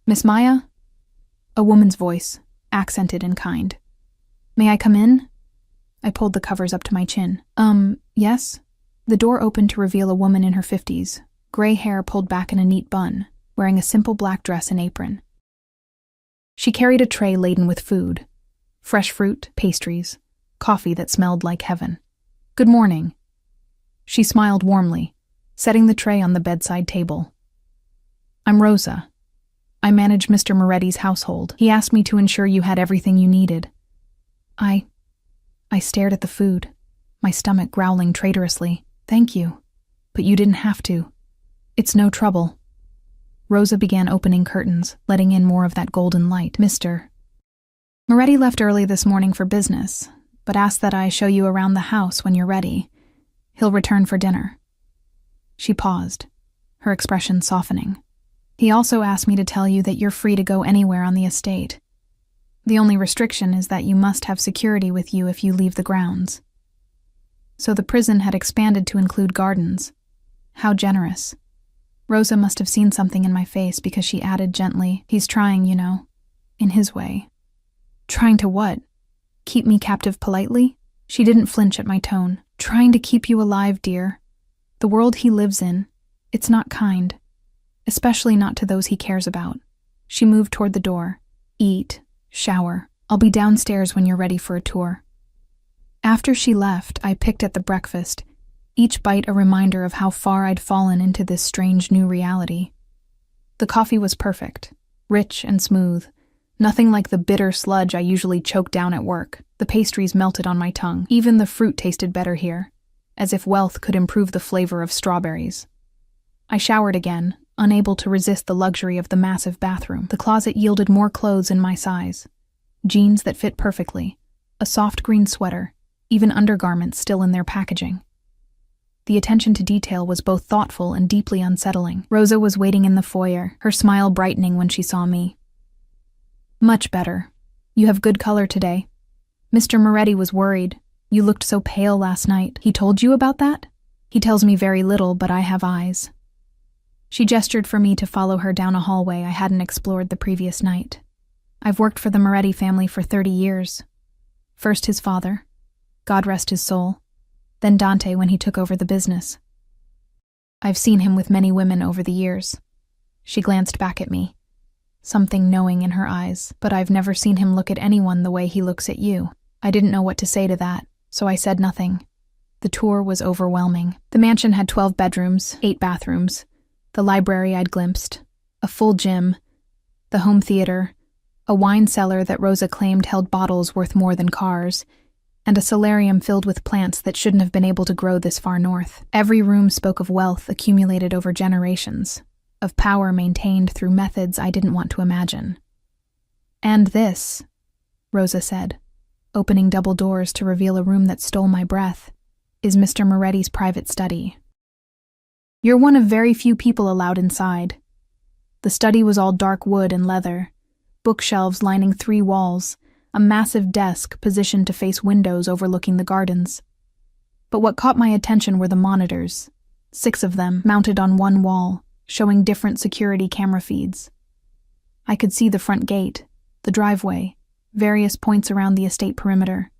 "Miss Maya?" A woman's voice, accented and kind. "May I come in?" I pulled the covers up to my chin. Yes?" The door opened to reveal a woman in her 50s, gray hair pulled back in a neat bun, wearing a simple black dress and apron. She carried a tray laden with food, fresh fruit, pastries, coffee that smelled like heaven. "Good morning." She smiled warmly, setting the tray on the bedside table. "I'm Rosa. I manage Mr. Moretti's household. He asked me to ensure you had everything you needed." I stared at the food, my stomach growling traitorously. "Thank you, but you didn't have to. It's no trouble." Rosa began opening curtains, letting in more of that golden light. "Mr. Moretti left early this morning for business, but asked that I show you around the house when you're ready. He'll return for dinner." She paused, her expression softening. "He also asked me to tell you that you're free to go anywhere on the estate. The only restriction is that you must have security with you if you leave the grounds." So the prison had expanded to include gardens. How generous. Rosa must have seen something in my face because she added gently, "He's trying, you know, in his way." "Trying to what? Keep me captive politely?" She didn't flinch at my tone. "Trying to keep you alive, dear. The world he lives in, it's not kind, especially not to those he cares about." She moved toward the door. "Eat, shower. I'll be downstairs when you're ready for a tour." After she left, I picked at the breakfast, each bite a reminder of how far I'd fallen into this strange new reality. The coffee was perfect, rich and smooth, nothing like the bitter sludge I usually choke down at work. The pastries melted on my tongue. Even the fruit tasted better here, as if wealth could improve the flavor of strawberries. I showered again, unable to resist the luxury of the massive bathroom. The closet yielded more clothes in my size. Jeans that fit perfectly, a soft green sweater, even undergarments still in their packaging. The attention to detail was both thoughtful and deeply unsettling. Rosa was waiting in the foyer, her smile brightening when she saw me. "Much better. You have good color today. Mr. Moretti was worried. You looked so pale last night. He told you about that?" "He tells me very little, but I have eyes." She gestured for me to follow her down a hallway I hadn't explored the previous night. "I've worked for the Moretti family for 30 years. First his father, God rest his soul, then Dante when he took over the business. I've seen him with many women over the years." She glanced back at me, something knowing in her eyes. "But I've never seen him look at anyone the way he looks at you." I didn't know what to say to that, so I said nothing. The tour was overwhelming. The mansion had 12 bedrooms, 8 bathrooms, the library I'd glimpsed, a full gym, the home theater, a wine cellar that Rosa claimed held bottles worth more than cars, and a solarium filled with plants that shouldn't have been able to grow this far north. Every room spoke of wealth accumulated over generations, of power maintained through methods I didn't want to imagine. "And this," Rosa said, opening double doors to reveal a room that stole my breath, "is Mr. Moretti's private study. You're one of very few people allowed inside." The study was all dark wood and leather, bookshelves lining 3 walls, a massive desk positioned to face windows overlooking the gardens. But what caught my attention were the monitors, 6 of them mounted on one wall, showing different security camera feeds. I could see the front gate, the driveway, various points around the estate perimeter.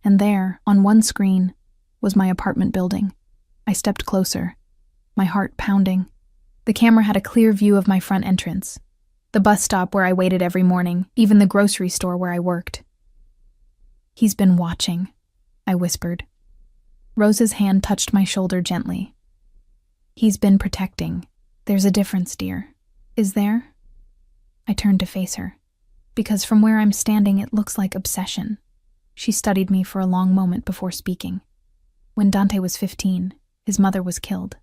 And there, on one screen, was my apartment building. I stepped closer, my heart pounding. The camera had a clear view of my front entrance, the bus stop where I waited every morning, even the grocery store where I worked. "He's been watching," I whispered. Rosa's hand touched my shoulder gently. He's been protecting. There's a difference, dear. Is there? I turned to face her. Because from where I'm standing, it looks like obsession. She studied me for a long moment before speaking. When Dante was 15, his mother was killed.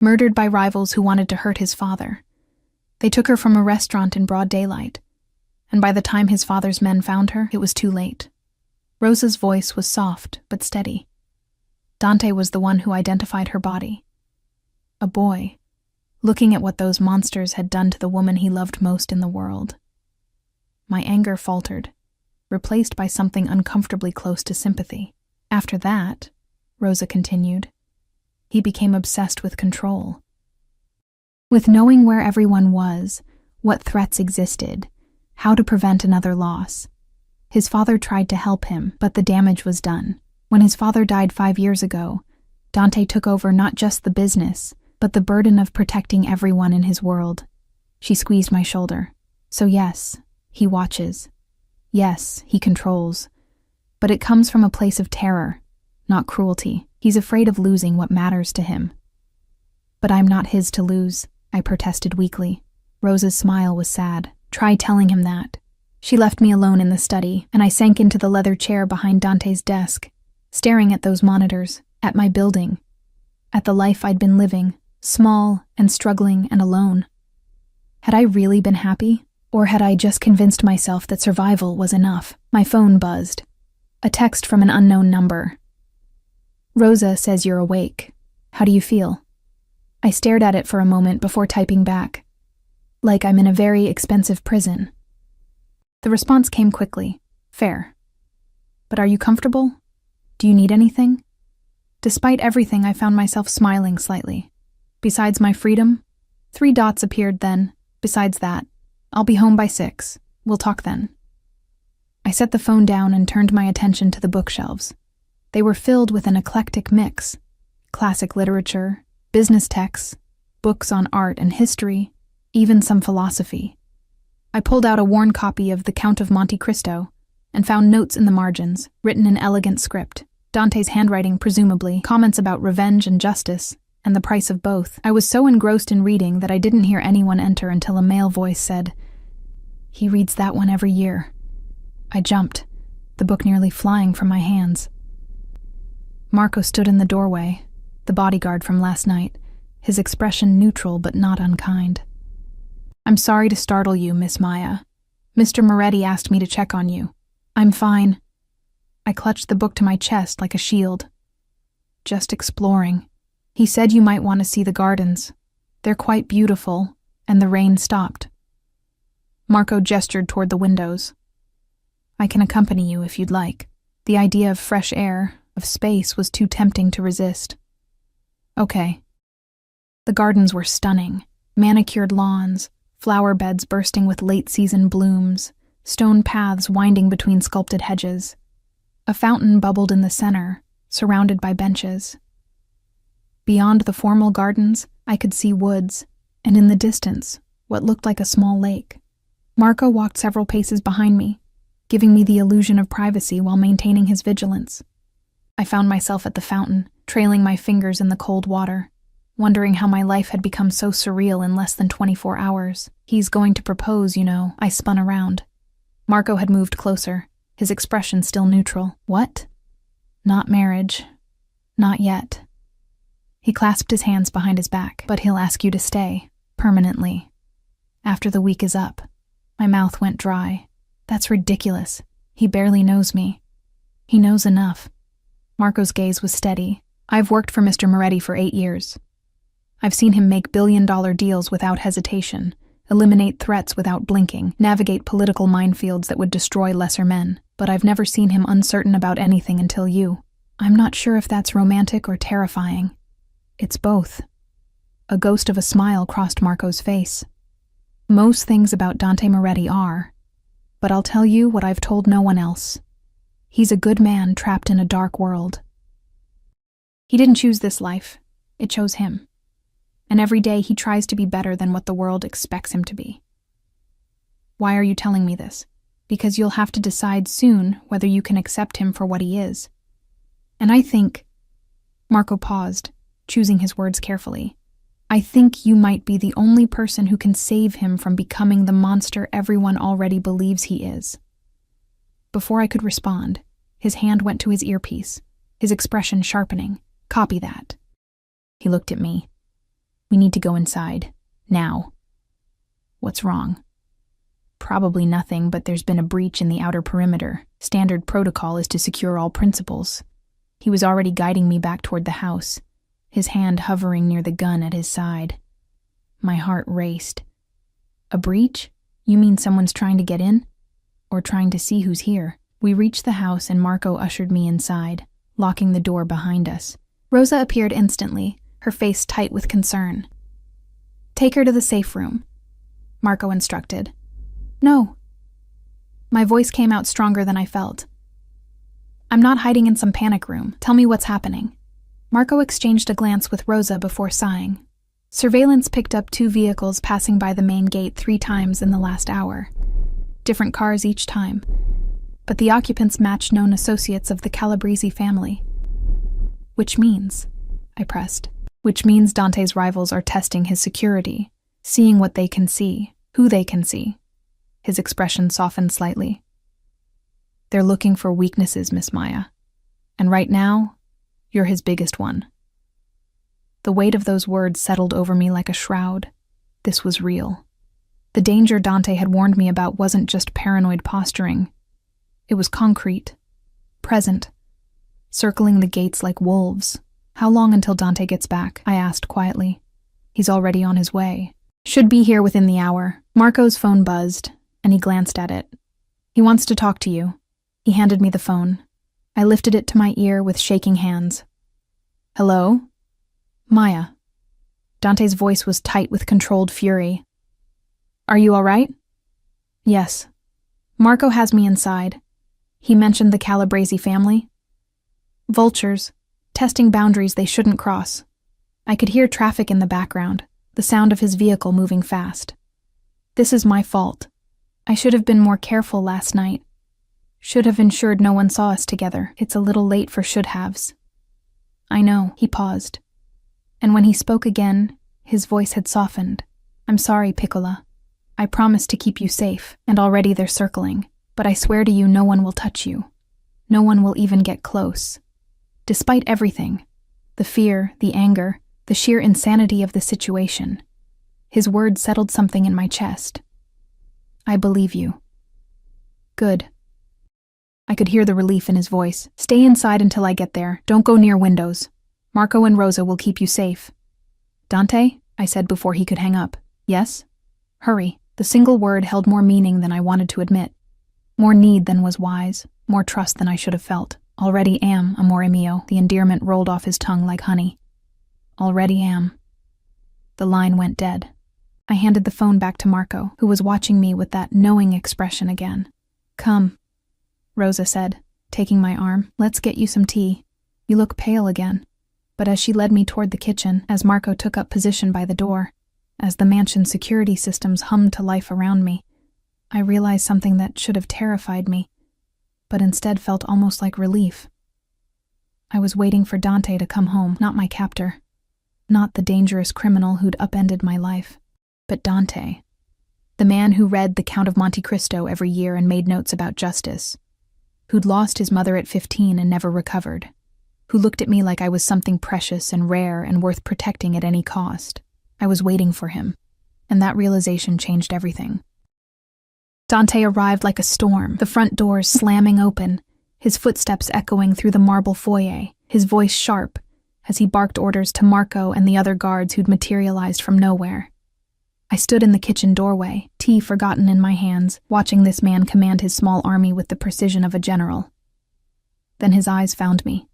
Murdered by rivals who wanted to hurt his father. They took her from a restaurant in broad daylight, and by the time his father's men found her, it was too late. Rosa's voice was soft but steady. Dante was the one who identified her body. A boy, looking at what those monsters had done to the woman he loved most in the world. My anger faltered, replaced by something uncomfortably close to sympathy. After that, Rosa continued, he became obsessed with control. With knowing where everyone was, what threats existed, how to prevent another loss. His father tried to help him, but the damage was done. When his father died 5 years ago, Dante took over not just the business, but the burden of protecting everyone in his world. She squeezed my shoulder. So yes, he watches. Yes, he controls. But it comes from a place of terror, not cruelty. He's afraid of losing what matters to him. But I'm not his to lose, I protested weakly. Rosa's smile was sad. Try telling him that. She left me alone in the study, and I sank into the leather chair behind Dante's desk, staring at those monitors, at my building, at the life I'd been living, small and struggling and alone. Had I really been happy? Or had I just convinced myself that survival was enough? My phone buzzed. A text from an unknown number. Rosa says you're awake. How do you feel? I stared at it for a moment before typing back. Like I'm in a very expensive prison. The response came quickly. Fair. But are you comfortable? Do you need anything? Despite everything, I found myself smiling slightly. Besides my freedom, 3 dots appeared then. Besides that, I'll be home by 6. We'll talk then. I set the phone down and turned my attention to the bookshelves. They were filled with an eclectic mix. Classic literature, business texts, books on art and history, even some philosophy. I pulled out a worn copy of The Count of Monte Cristo and found notes in the margins, written in elegant script. Dante's handwriting, presumably, comments about revenge and justice, and the price of both. I was so engrossed in reading that I didn't hear anyone enter until a male voice said, "He reads that one every year." I jumped, the book nearly flying from my hands. Marco stood in the doorway, the bodyguard from last night, his expression neutral but not unkind. "I'm sorry to startle you, Miss Maya. Mr. Moretti asked me to check on you." "I'm fine." I clutched the book to my chest like a shield. "Just exploring. He said you might want to see the gardens. They're quite beautiful," and the rain stopped. Marco gestured toward the windows. "I can accompany you if you'd like." The idea of fresh air, of space, was too tempting to resist. "Okay." The gardens were stunning. Manicured lawns, flower beds bursting with late-season blooms, stone paths winding between sculpted hedges. A fountain bubbled in the center, surrounded by benches. Beyond the formal gardens, I could see woods, and in the distance, what looked like a small lake. Marco walked several paces behind me, giving me the illusion of privacy while maintaining his vigilance. I found myself at the fountain, trailing my fingers in the cold water, wondering how my life had become so surreal in less than 24 hours. "He's going to propose, you know." I spun around. Marco had moved closer, his expression still neutral. "What?" "Not marriage. Not yet." He clasped his hands behind his back. "But he'll ask you to stay, permanently, after the week is up." My mouth went dry. "That's ridiculous. He barely knows me." "He knows enough." Marco's gaze was steady. "I've worked for Mr. Moretti for 8 years. I've seen him make billion-dollar deals without hesitation, eliminate threats without blinking, navigate political minefields that would destroy lesser men. But I've never seen him uncertain about anything until you. I'm not sure if that's romantic or terrifying. It's both." A ghost of a smile crossed Marco's face. "Most things about Dante Moretti are, but I'll tell you what I've told no one else. He's a good man trapped in a dark world. He didn't choose this life. It chose him. And every day he tries to be better than what the world expects him to be." "Why are you telling me this?" "Because you'll have to decide soon whether you can accept him for what he is." And I think, Marco paused, choosing his words carefully, I think you might be the only person who can save him from becoming the monster everyone already believes he is. Before I could respond, his hand went to his earpiece, his expression sharpening. Copy that. He looked at me. We need to go inside. Now. What's wrong? Probably nothing, but there's been a breach in the outer perimeter. Standard protocol is to secure all principals. He was already guiding me back toward the house, his hand hovering near the gun at his side. My heart raced. A breach? You mean someone's trying to get in? Or trying to see who's here? We reached the house and Marco ushered me inside, locking the door behind us. Rosa appeared instantly, her face tight with concern. Take her to the safe room, Marco instructed. No. My voice came out stronger than I felt. I'm not hiding in some panic room. Tell me what's happening. Marco exchanged a glance with Rosa before sighing. Surveillance picked up 2 vehicles passing by the main gate 3 times in the last hour. Different cars each time. But the occupants matched known associates of the Calabrese family. Which means, I pressed, which means Dante's rivals are testing his security, seeing what they can see, who they can see. His expression softened slightly. They're looking for weaknesses, Miss Maya. And right now, you're his biggest one. The weight of those words settled over me like a shroud. This was real. The danger Dante had warned me about wasn't just paranoid posturing. It was concrete, present, circling the gates like wolves. How long until Dante gets back? I asked quietly. He's already on his way. Should be here within the hour. Marco's phone buzzed, and he glanced at it. He wants to talk to you. He handed me the phone. I lifted it to my ear with shaking hands. Hello? Maya. Dante's voice was tight with controlled fury. Are you all right? Yes. Marco has me inside. He mentioned the Calabrese family. Vultures, testing boundaries they shouldn't cross. I could hear traffic in the background, the sound of his vehicle moving fast. This is my fault. I should have been more careful last night. Should have ensured no one saw us together. It's a little late for should-haves. I know, he paused. And when he spoke again, his voice had softened. I'm sorry, Piccola. I promised to keep you safe, and already they're circling. But I swear to you no one will touch you. No one will even get close. Despite everything, the fear, the anger, the sheer insanity of the situation, his words settled something in my chest. I believe you. Good. I could hear the relief in his voice. Stay inside until I get there. Don't go near windows. Marco and Rosa will keep you safe. Dante? I said before he could hang up. Yes? Hurry. The single word held more meaning than I wanted to admit. More need than was wise. More trust than I should have felt. Already am, amore mio. The endearment rolled off his tongue like honey. Already am. The line went dead. I handed the phone back to Marco, who was watching me with that knowing expression again. Come, Rosa said, taking my arm. Let's get you some tea. You look pale again. But as she led me toward the kitchen, as Marco took up position by the door, as the mansion's security systems hummed to life around me, I realized something that should have terrified me, but instead felt almost like relief. I was waiting for Dante to come home, not my captor, not the dangerous criminal who'd upended my life, but Dante, the man who read The Count of Monte Cristo every year and made notes about justice, who'd lost his mother at 15 and never recovered, who looked at me like I was something precious and rare and worth protecting at any cost. I was waiting for him, and that realization changed everything. Dante arrived like a storm, the front doors slamming open, his footsteps echoing through the marble foyer, his voice sharp as he barked orders to Marco and the other guards who'd materialized from nowhere. I stood in the kitchen doorway, tea forgotten in my hands, watching this man command his small army with the precision of a general. Then his eyes found me,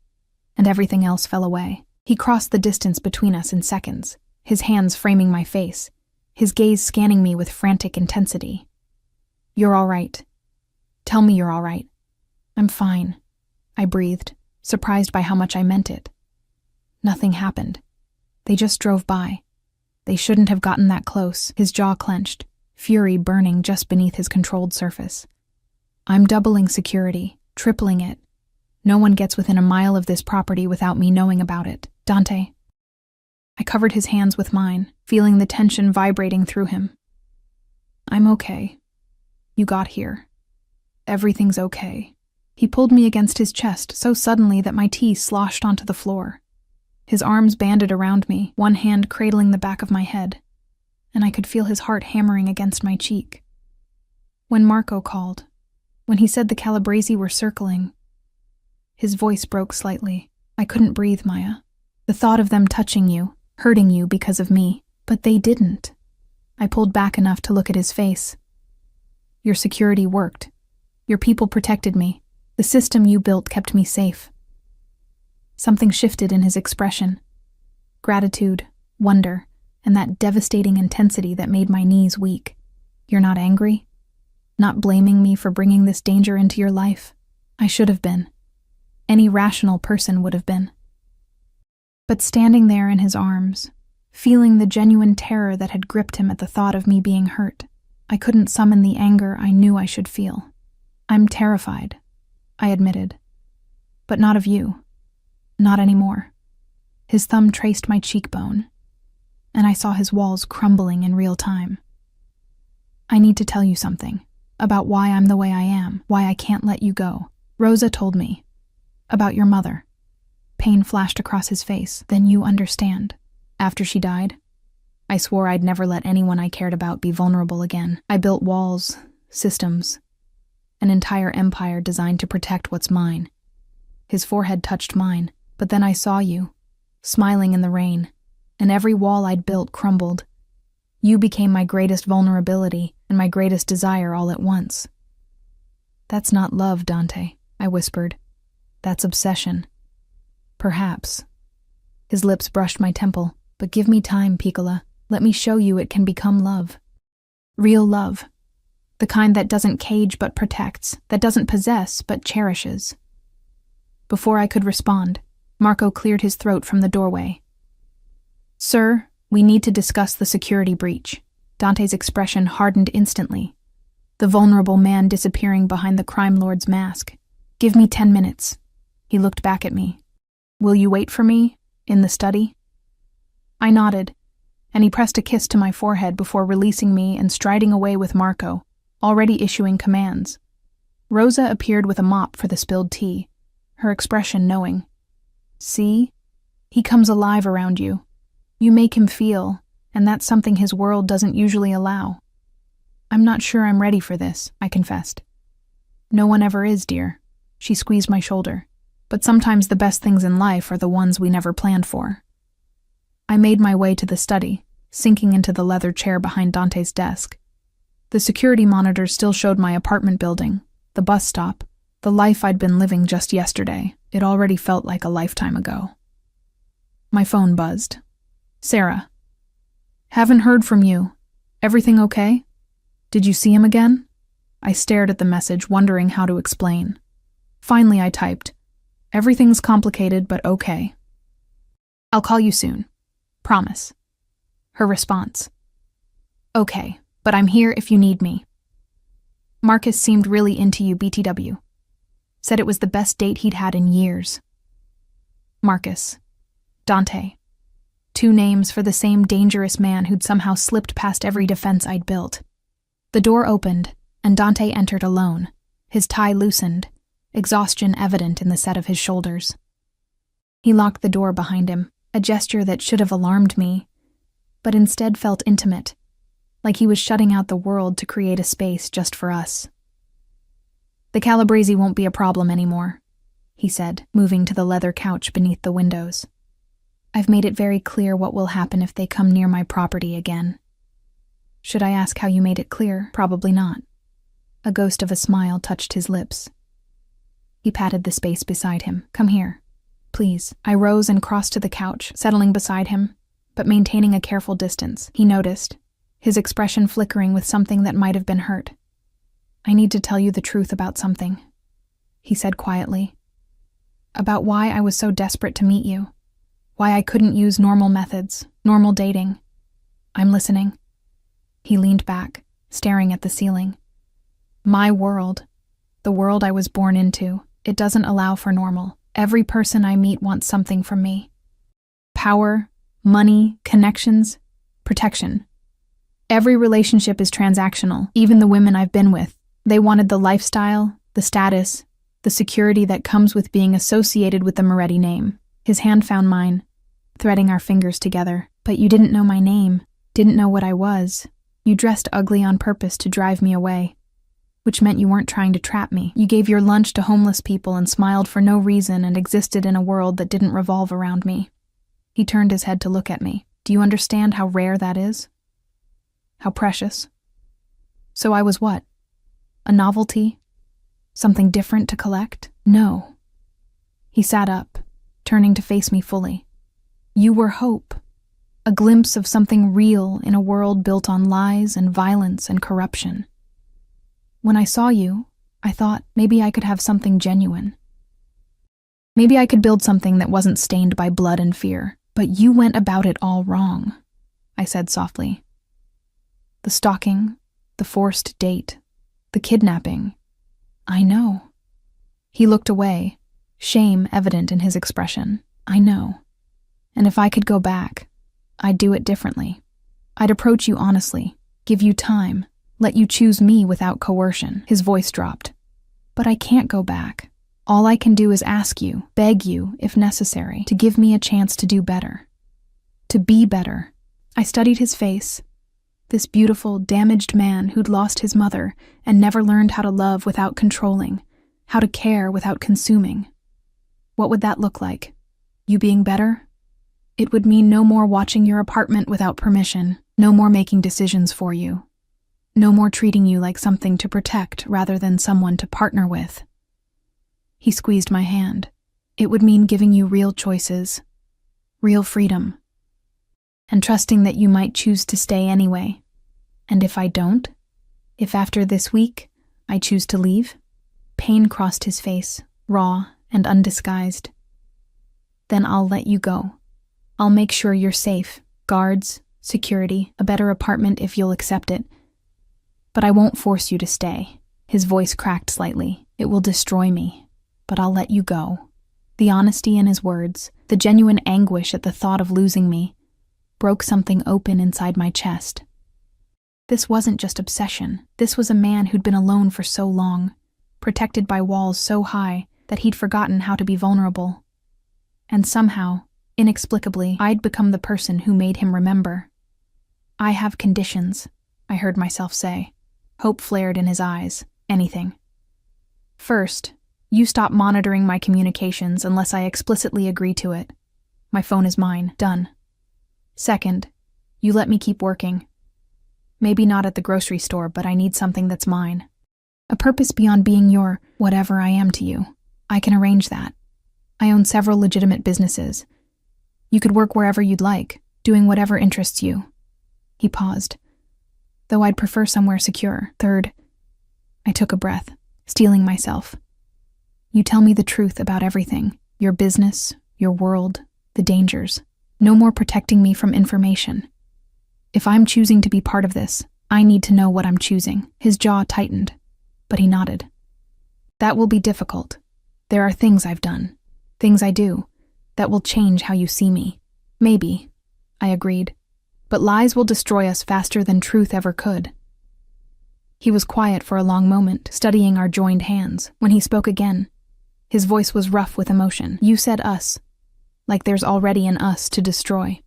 and everything else fell away. He crossed the distance between us in seconds, his hands framing my face, his gaze scanning me with frantic intensity. You're all right. Tell me you're all right. I'm fine, I breathed, surprised by how much I meant it. Nothing happened. They just drove by. They shouldn't have gotten that close, his jaw clenched, fury burning just beneath his controlled surface. I'm doubling security, tripling it. No one gets within a mile of this property without me knowing about it. Dante. I covered his hands with mine, feeling the tension vibrating through him. I'm okay. You got here. Everything's okay. He pulled me against his chest so suddenly that my tea sloshed onto the floor. His arms banded around me, one hand cradling the back of my head, and I could feel his heart hammering against my cheek. When Marco called, when he said the Calabresi were circling, his voice broke slightly. I couldn't breathe, Maya. The thought of them touching you, hurting you because of me, but they didn't. I pulled back enough to look at his face. Your security worked. Your people protected me. The system you built kept me safe. Something shifted in his expression. Gratitude, wonder, and that devastating intensity that made my knees weak. You're not angry? Not blaming me for bringing this danger into your life? I should have been. Any rational person would have been. But standing there in his arms, feeling the genuine terror that had gripped him at the thought of me being hurt, I couldn't summon the anger I knew I should feel. I'm terrified, I admitted. But not of you. Not anymore. His thumb traced my cheekbone, and I saw his walls crumbling in real time. I need to tell you something about why I'm the way I am, why I can't let you go. Rosa told me. About your mother. Pain flashed across his face. Then you understand. After she died, I swore I'd never let anyone I cared about be vulnerable again. I built walls, systems, an entire empire designed to protect what's mine. His forehead touched mine, but then I saw you, smiling in the rain, and every wall I'd built crumbled. You became my greatest vulnerability and my greatest desire all at once. That's not love, Dante, I whispered. That's obsession. Perhaps. His lips brushed my temple. But give me time, Piccola. Let me show you it can become love. Real love. The kind that doesn't cage but protects, that doesn't possess but cherishes. Before I could respond, Marco cleared his throat from the doorway. Sir, we need to discuss the security breach. Dante's expression hardened instantly. The vulnerable man disappearing behind the crime lord's mask. Give me 10 minutes. He looked back at me. Will you wait for me? In the study? I nodded, and he pressed a kiss to my forehead before releasing me and striding away with Marco, already issuing commands. Rosa appeared with a mop for the spilled tea, her expression knowing. See? He comes alive around you. You make him feel, and that's something his world doesn't usually allow. I'm not sure I'm ready for this, I confessed. No one ever is, dear. She squeezed my shoulder. But sometimes the best things in life are the ones we never planned for. I made my way to the study, sinking into the leather chair behind Dante's desk. The security monitors still showed my apartment building, the bus stop, the life I'd been living just yesterday. It already felt like a lifetime ago. My phone buzzed. Sarah. Haven't heard from you. Everything okay? Did you see him again? I stared at the message, wondering how to explain. Finally, I typed, Everything's complicated, but okay. I'll call you soon. Promise. Her response. Okay, but I'm here if you need me. Marcus seemed really into you, BTW. Said it was the best date he'd had in years. Marcus. Dante. 2 names for the same dangerous man who'd somehow slipped past every defense I'd built. The door opened, and Dante entered alone, his tie loosened, exhaustion evident in the set of his shoulders. He locked the door behind him, a gesture that should have alarmed me, but instead felt intimate, like he was shutting out the world to create a space just for us. The Calabresi won't be a problem anymore, he said, moving to the leather couch beneath the windows. I've made it very clear what will happen if they come near my property again. Should I ask how you made it clear? Probably not. A ghost of a smile touched his lips. He patted the space beside him. Come here, please. I rose and crossed to the couch, settling beside him, but maintaining a careful distance. He noticed, his expression flickering with something that might have been hurt. I need to tell you the truth about something, he said quietly. About why I was so desperate to meet you. Why I couldn't use normal methods, normal dating. I'm listening. He leaned back, staring at the ceiling. My world, the world I was born into, it doesn't allow for normal. Every person I meet wants something from me. Power, money, connections, protection. Every relationship is transactional, even the women I've been with. They wanted the lifestyle, the status, the security that comes with being associated with the Moretti name. His hand found mine, threading our fingers together. But you didn't know my name, didn't know what I was. You dressed ugly on purpose to drive me away, which meant you weren't trying to trap me. You gave your lunch to homeless people and smiled for no reason and existed in a world that didn't revolve around me. He turned his head to look at me. Do you understand how rare that is? How precious? So I was what? A novelty? Something different to collect? No. He sat up, turning to face me fully. You were hope. A glimpse of something real in a world built on lies and violence and corruption. When I saw you, I thought maybe I could have something genuine. Maybe I could build something that wasn't stained by blood and fear. But you went about it all wrong, I said softly. The stalking, the forced date, the kidnapping. I know. He looked away, shame evident in his expression. I know. And if I could go back, I'd do it differently. I'd approach you honestly, give you time, let you choose me without coercion. His voice dropped. But I can't go back. All I can do is ask you, beg you, if necessary, to give me a chance to do better. To be better. I studied his face. This beautiful, damaged man who'd lost his mother and never learned how to love without controlling, how to care without consuming. What would that look like? You being better? It would mean no more watching your apartment without permission, no more making decisions for you, no more treating you like something to protect rather than someone to partner with. He squeezed my hand. It would mean giving you real choices, real freedom, and trusting that you might choose to stay anyway. And if I don't, if after this week I choose to leave, pain crossed his face, raw and undisguised. Then I'll let you go. I'll make sure you're safe, guards, security, a better apartment if you'll accept it. But I won't force you to stay. His voice cracked slightly. It will destroy me. But I'll let you go. The honesty in his words, the genuine anguish at the thought of losing me, broke something open inside my chest. This wasn't just obsession. This was a man who'd been alone for so long, protected by walls so high that he'd forgotten how to be vulnerable. And somehow, inexplicably, I'd become the person who made him remember. I have conditions, I heard myself say. Hope flared in his eyes. Anything. First, you stop monitoring my communications unless I explicitly agree to it. My phone is mine. Done. Second, you let me keep working. Maybe not at the grocery store, but I need something that's mine. A purpose beyond being your whatever I am to you. I can arrange that. I own several legitimate businesses. You could work wherever you'd like, doing whatever interests you. He paused. Though I'd prefer somewhere secure. Third, I took a breath, steeling myself. You tell me the truth about everything. Your business, your world, the dangers. No more protecting me from information. If I'm choosing to be part of this, I need to know what I'm choosing. His jaw tightened, but he nodded. That will be difficult. There are things I've done, things I do, that will change how you see me. Maybe, I agreed. But lies will destroy us faster than truth ever could. He was quiet for a long moment, studying our joined hands. When he spoke again, his voice was rough with emotion. You said us, like there's already an us to destroy.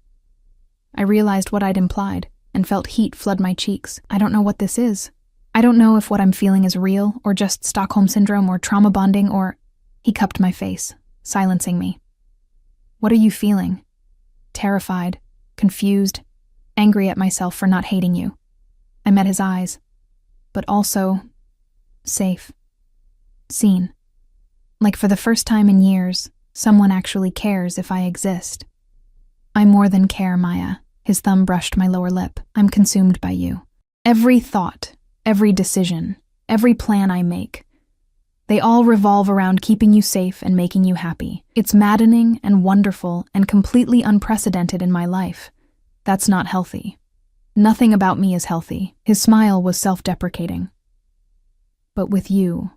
I realized what I'd implied and felt heat flood my cheeks. I don't know what this is. I don't know if what I'm feeling is real or just Stockholm Syndrome or trauma bonding or... He cupped my face, silencing me. What are you feeling? Terrified, confused, angry at myself for not hating you. I met his eyes, but also safe, seen. Like for the first time in years, someone actually cares if I exist. I more than care, Maya. His thumb brushed my lower lip. I'm consumed by you. Every thought, every decision, every plan I make, they all revolve around keeping you safe and making you happy. It's maddening and wonderful and completely unprecedented in my life. That's not healthy. Nothing about me is healthy. His smile was self-deprecating. But with you,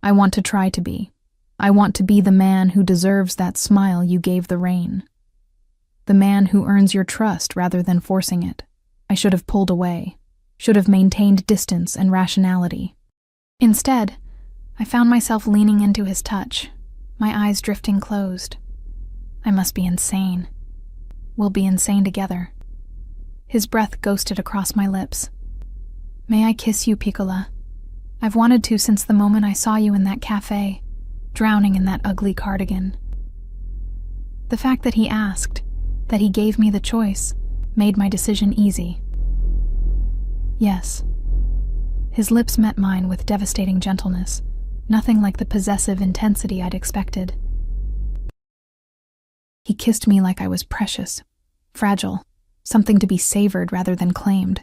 I want to try to be. I want to be the man who deserves that smile you gave the rain. The man who earns your trust rather than forcing it. I should have pulled away, should have maintained distance and rationality. Instead, I found myself leaning into his touch, my eyes drifting closed. I must be insane. We'll be insane together. His breath ghosted across my lips. May I kiss you, Piccola? I've wanted to since the moment I saw you in that cafe, drowning in that ugly cardigan. The fact that he asked, that he gave me the choice, made my decision easy. Yes. His lips met mine with devastating gentleness, nothing like the possessive intensity I'd expected. He kissed me like I was precious, fragile, something to be savored rather than claimed.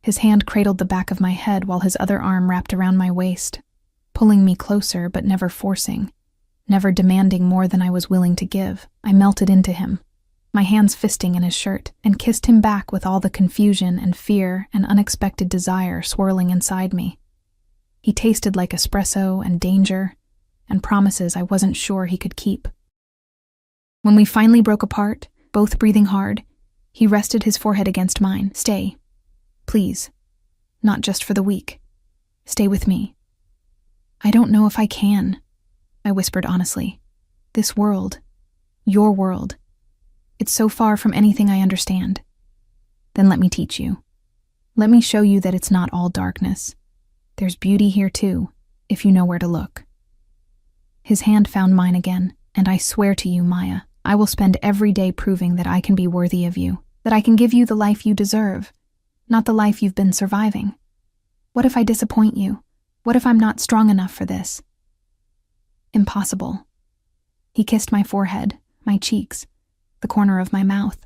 His hand cradled the back of my head while his other arm wrapped around my waist, pulling me closer but never forcing, never demanding more than I was willing to give. I melted into him, my hands fisting in his shirt, and kissed him back with all the confusion and fear and unexpected desire swirling inside me. He tasted like espresso and danger, and promises I wasn't sure he could keep. When we finally broke apart, both breathing hard, he rested his forehead against mine. Stay. Please. Not just for the week. Stay with me. I don't know if I can, I whispered honestly. This world, your world, it's so far from anything I understand. Then let me teach you. Let me show you that it's not all darkness. There's beauty here too, if you know where to look. His hand found mine again, and I swear to you, Maya, I will spend every day proving that I can be worthy of you, that I can give you the life you deserve, not the life you've been surviving. What if I disappoint you? What if I'm not strong enough for this? Impossible. He kissed my forehead, my cheeks, the corner of my mouth.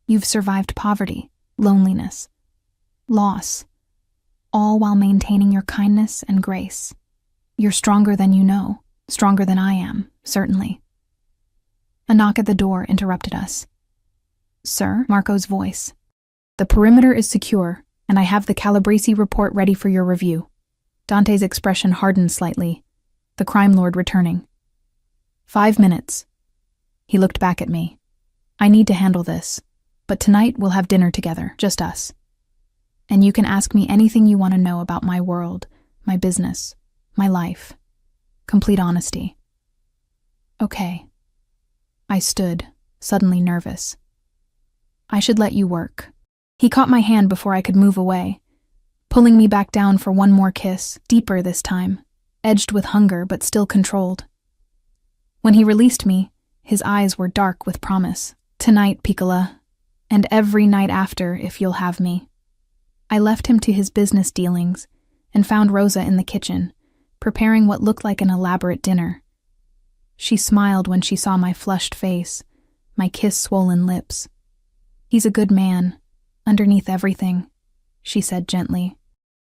You've survived poverty, loneliness, loss, all while maintaining your kindness and grace. You're stronger than you know, stronger than I am, certainly. A knock at the door interrupted us. Sir, Marco's voice. The perimeter is secure, and I have the Calabrese report ready for your review. Dante's expression hardened slightly, the crime lord returning. 5 minutes. He looked back at me. I need to handle this, but tonight we'll have dinner together, just us. And you can ask me anything you want to know about my world, my business, my life. Complete honesty. Okay. I stood, suddenly nervous. I should let you work. He caught my hand before I could move away, pulling me back down for one more kiss, deeper this time, edged with hunger but still controlled. When he released me, his eyes were dark with promise. Tonight, Piccola, and every night after if you'll have me. I left him to his business dealings and found Rosa in the kitchen, preparing what looked like an elaborate dinner. She smiled when she saw my flushed face, my kiss-swollen lips. He's a good man, underneath everything, she said gently.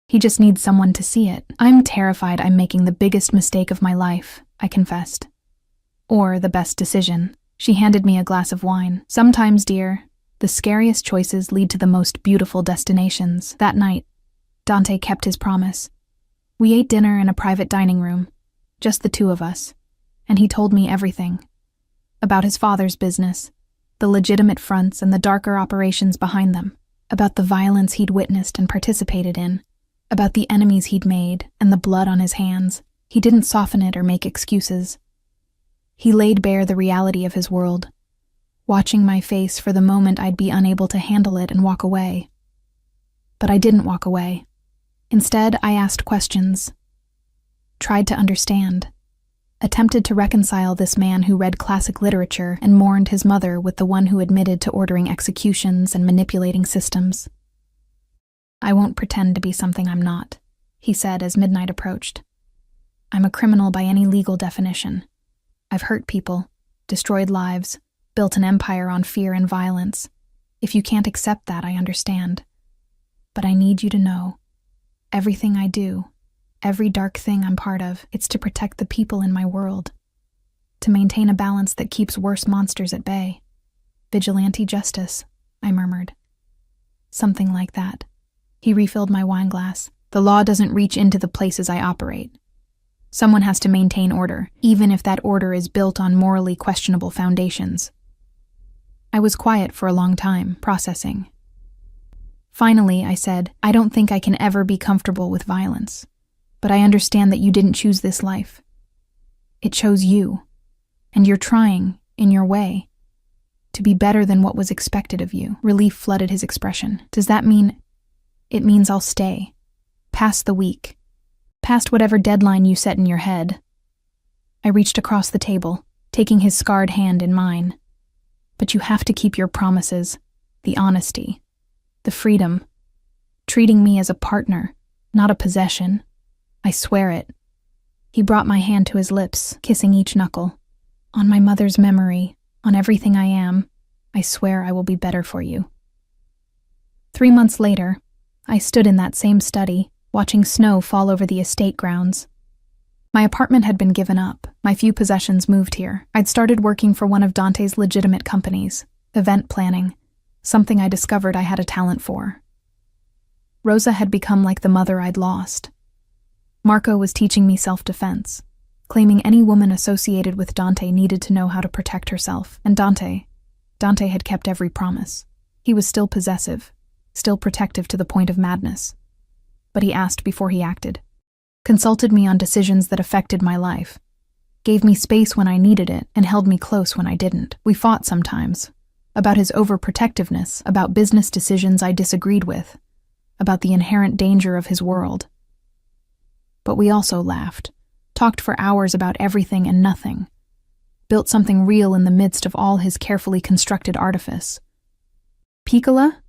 He just needs someone to see it. I'm terrified I'm making the biggest mistake of my life, I confessed. Or the best decision. She handed me a glass of wine. Sometimes, dear, the scariest choices lead to the most beautiful destinations. That night, Dante kept his promise. We ate dinner in a private dining room, just the two of us, and he told me everything. About his father's business, the legitimate fronts and the darker operations behind them, about the violence he'd witnessed and participated in, about the enemies he'd made and the blood on his hands. He didn't soften it or make excuses. He laid bare the reality of his world, watching my face for the moment I'd be unable to handle it and walk away. But I didn't walk away. Instead, I asked questions, tried to understand, attempted to reconcile this man who read classic literature and mourned his mother with the one who admitted to ordering executions and manipulating systems. I won't pretend to be something I'm not, he said as midnight approached. I'm a criminal by any legal definition. I've hurt people, destroyed lives, built an empire on fear and violence. If you can't accept that, I understand. But I need you to know, everything I do, every dark thing I'm part of, it's to protect the people in my world. To maintain a balance that keeps worse monsters at bay. Vigilante justice, I murmured. Something like that. He refilled my wine glass. The law doesn't reach into the places I operate. Someone has to maintain order, even if that order is built on morally questionable foundations. I was quiet for a long time, processing. Finally, I said, I don't think I can ever be comfortable with violence, but I understand that you didn't choose this life. It chose you, and you're trying, in your way, to be better than what was expected of you. Relief flooded his expression. Does that mean? It means I'll stay, past the week, past whatever deadline you set in your head. I reached across the table, taking his scarred hand in mine. But you have to keep your promises, the honesty, the freedom, treating me as a partner, not a possession. I swear it. He brought my hand to his lips, kissing each knuckle. On my mother's memory, on everything I am, I swear I will be better for you. 3 months later, I stood in that same study, watching snow fall over the estate grounds. My apartment had been given up, my few possessions moved here. I'd started working for one of Dante's legitimate companies, event planning, something I discovered I had a talent for. Rosa had become like the mother I'd lost. Marco was teaching me self-defense, claiming any woman associated with Dante needed to know how to protect herself. And Dante had kept every promise. He was still possessive, still protective to the point of madness. But he asked before he acted, consulted me on decisions that affected my life, gave me space when I needed it, and held me close when I didn't. We fought sometimes, about his overprotectiveness, about business decisions I disagreed with, about the inherent danger of his world. But we also laughed, talked for hours about everything and nothing, built something real in the midst of all his carefully constructed artifice. Piccola?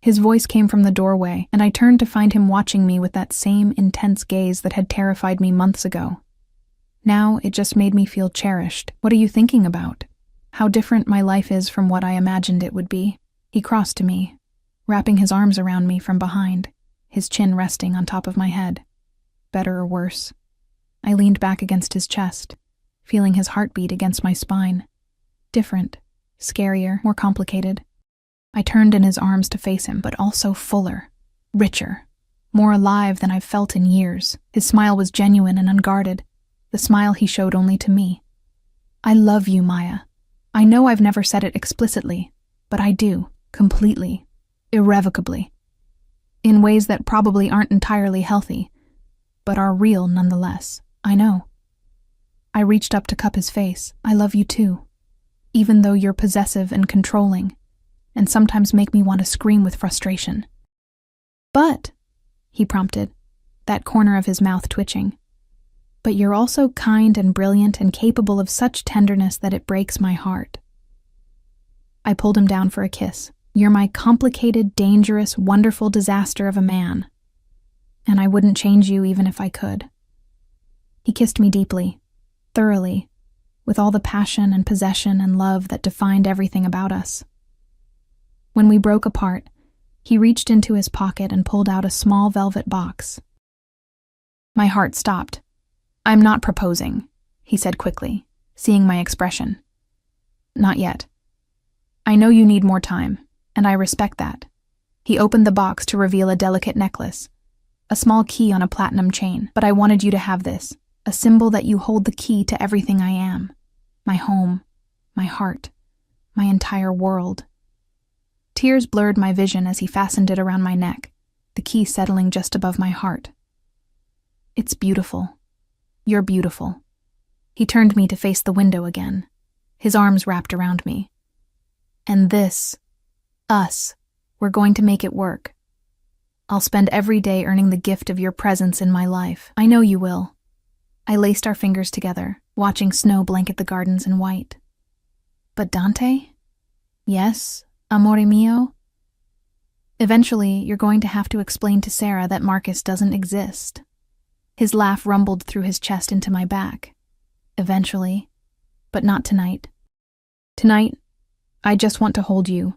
His voice came from the doorway, and I turned to find him watching me with that same intense gaze that had terrified me months ago. Now it just made me feel cherished. What are you thinking about? How different my life is from what I imagined it would be. He crossed to me, wrapping his arms around me from behind, his chin resting on top of my head. Better or worse? I leaned back against his chest, feeling his heartbeat against my spine. Different, scarier, more complicated. I turned in his arms to face him, but also fuller, richer, more alive than I've felt in years. His smile was genuine and unguarded, the smile he showed only to me. I love you, Maya. I know I've never said it explicitly, but I do, completely, irrevocably. In ways that probably aren't entirely healthy, but are real nonetheless. I know. I reached up to cup his face. I love you too, even though you're possessive and controlling, and sometimes make me want to scream with frustration. But, he prompted, that corner of his mouth twitching, but you're also kind and brilliant and capable of such tenderness that it breaks my heart. I pulled him down for a kiss. You're my complicated, dangerous, wonderful disaster of a man, and I wouldn't change you even if I could. He kissed me deeply, thoroughly, with all the passion and possession and love that defined everything about us. When we broke apart, he reached into his pocket and pulled out a small velvet box. My heart stopped. I'm not proposing, he said quickly, seeing my expression. Not yet. I know you need more time, and I respect that. He opened the box to reveal a delicate necklace, a small key on a platinum chain. But I wanted you to have this, a symbol that you hold the key to everything I am. My home, my heart, my entire world. Tears blurred my vision as he fastened it around my neck, the key settling just above my heart. It's beautiful. You're beautiful. He turned me to face the window again, his arms wrapped around me. And this, us, we're going to make it work. I'll spend every day earning the gift of your presence in my life. I know you will. I laced our fingers together, watching snow blanket the gardens in white. But Dante? Yes, amore mio? Eventually, you're going to have to explain to Sarah that Marcus doesn't exist. His laugh rumbled through his chest into my back. Eventually, but not tonight. Tonight, I just want to hold you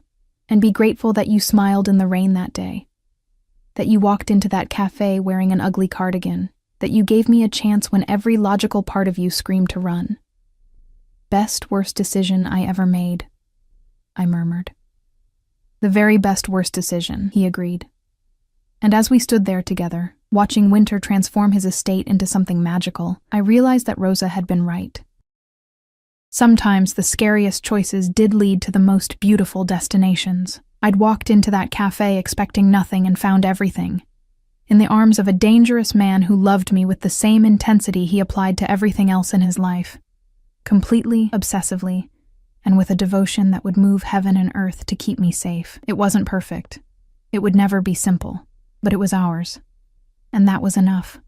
and be grateful that you smiled in the rain that day, that you walked into that cafe wearing an ugly cardigan, that you gave me a chance when every logical part of you screamed to run. Best, worst decision I ever made, I murmured. The very best, worst decision, he agreed. And as we stood there together, watching Winter transform his estate into something magical, I realized that Rosa had been right. Sometimes the scariest choices did lead to the most beautiful destinations. I'd walked into that cafe expecting nothing and found everything. In the arms of a dangerous man who loved me with the same intensity he applied to everything else in his life. Completely, obsessively, and with a devotion that would move heaven and earth to keep me safe. It wasn't perfect. It would never be simple, but it was ours. And that was enough.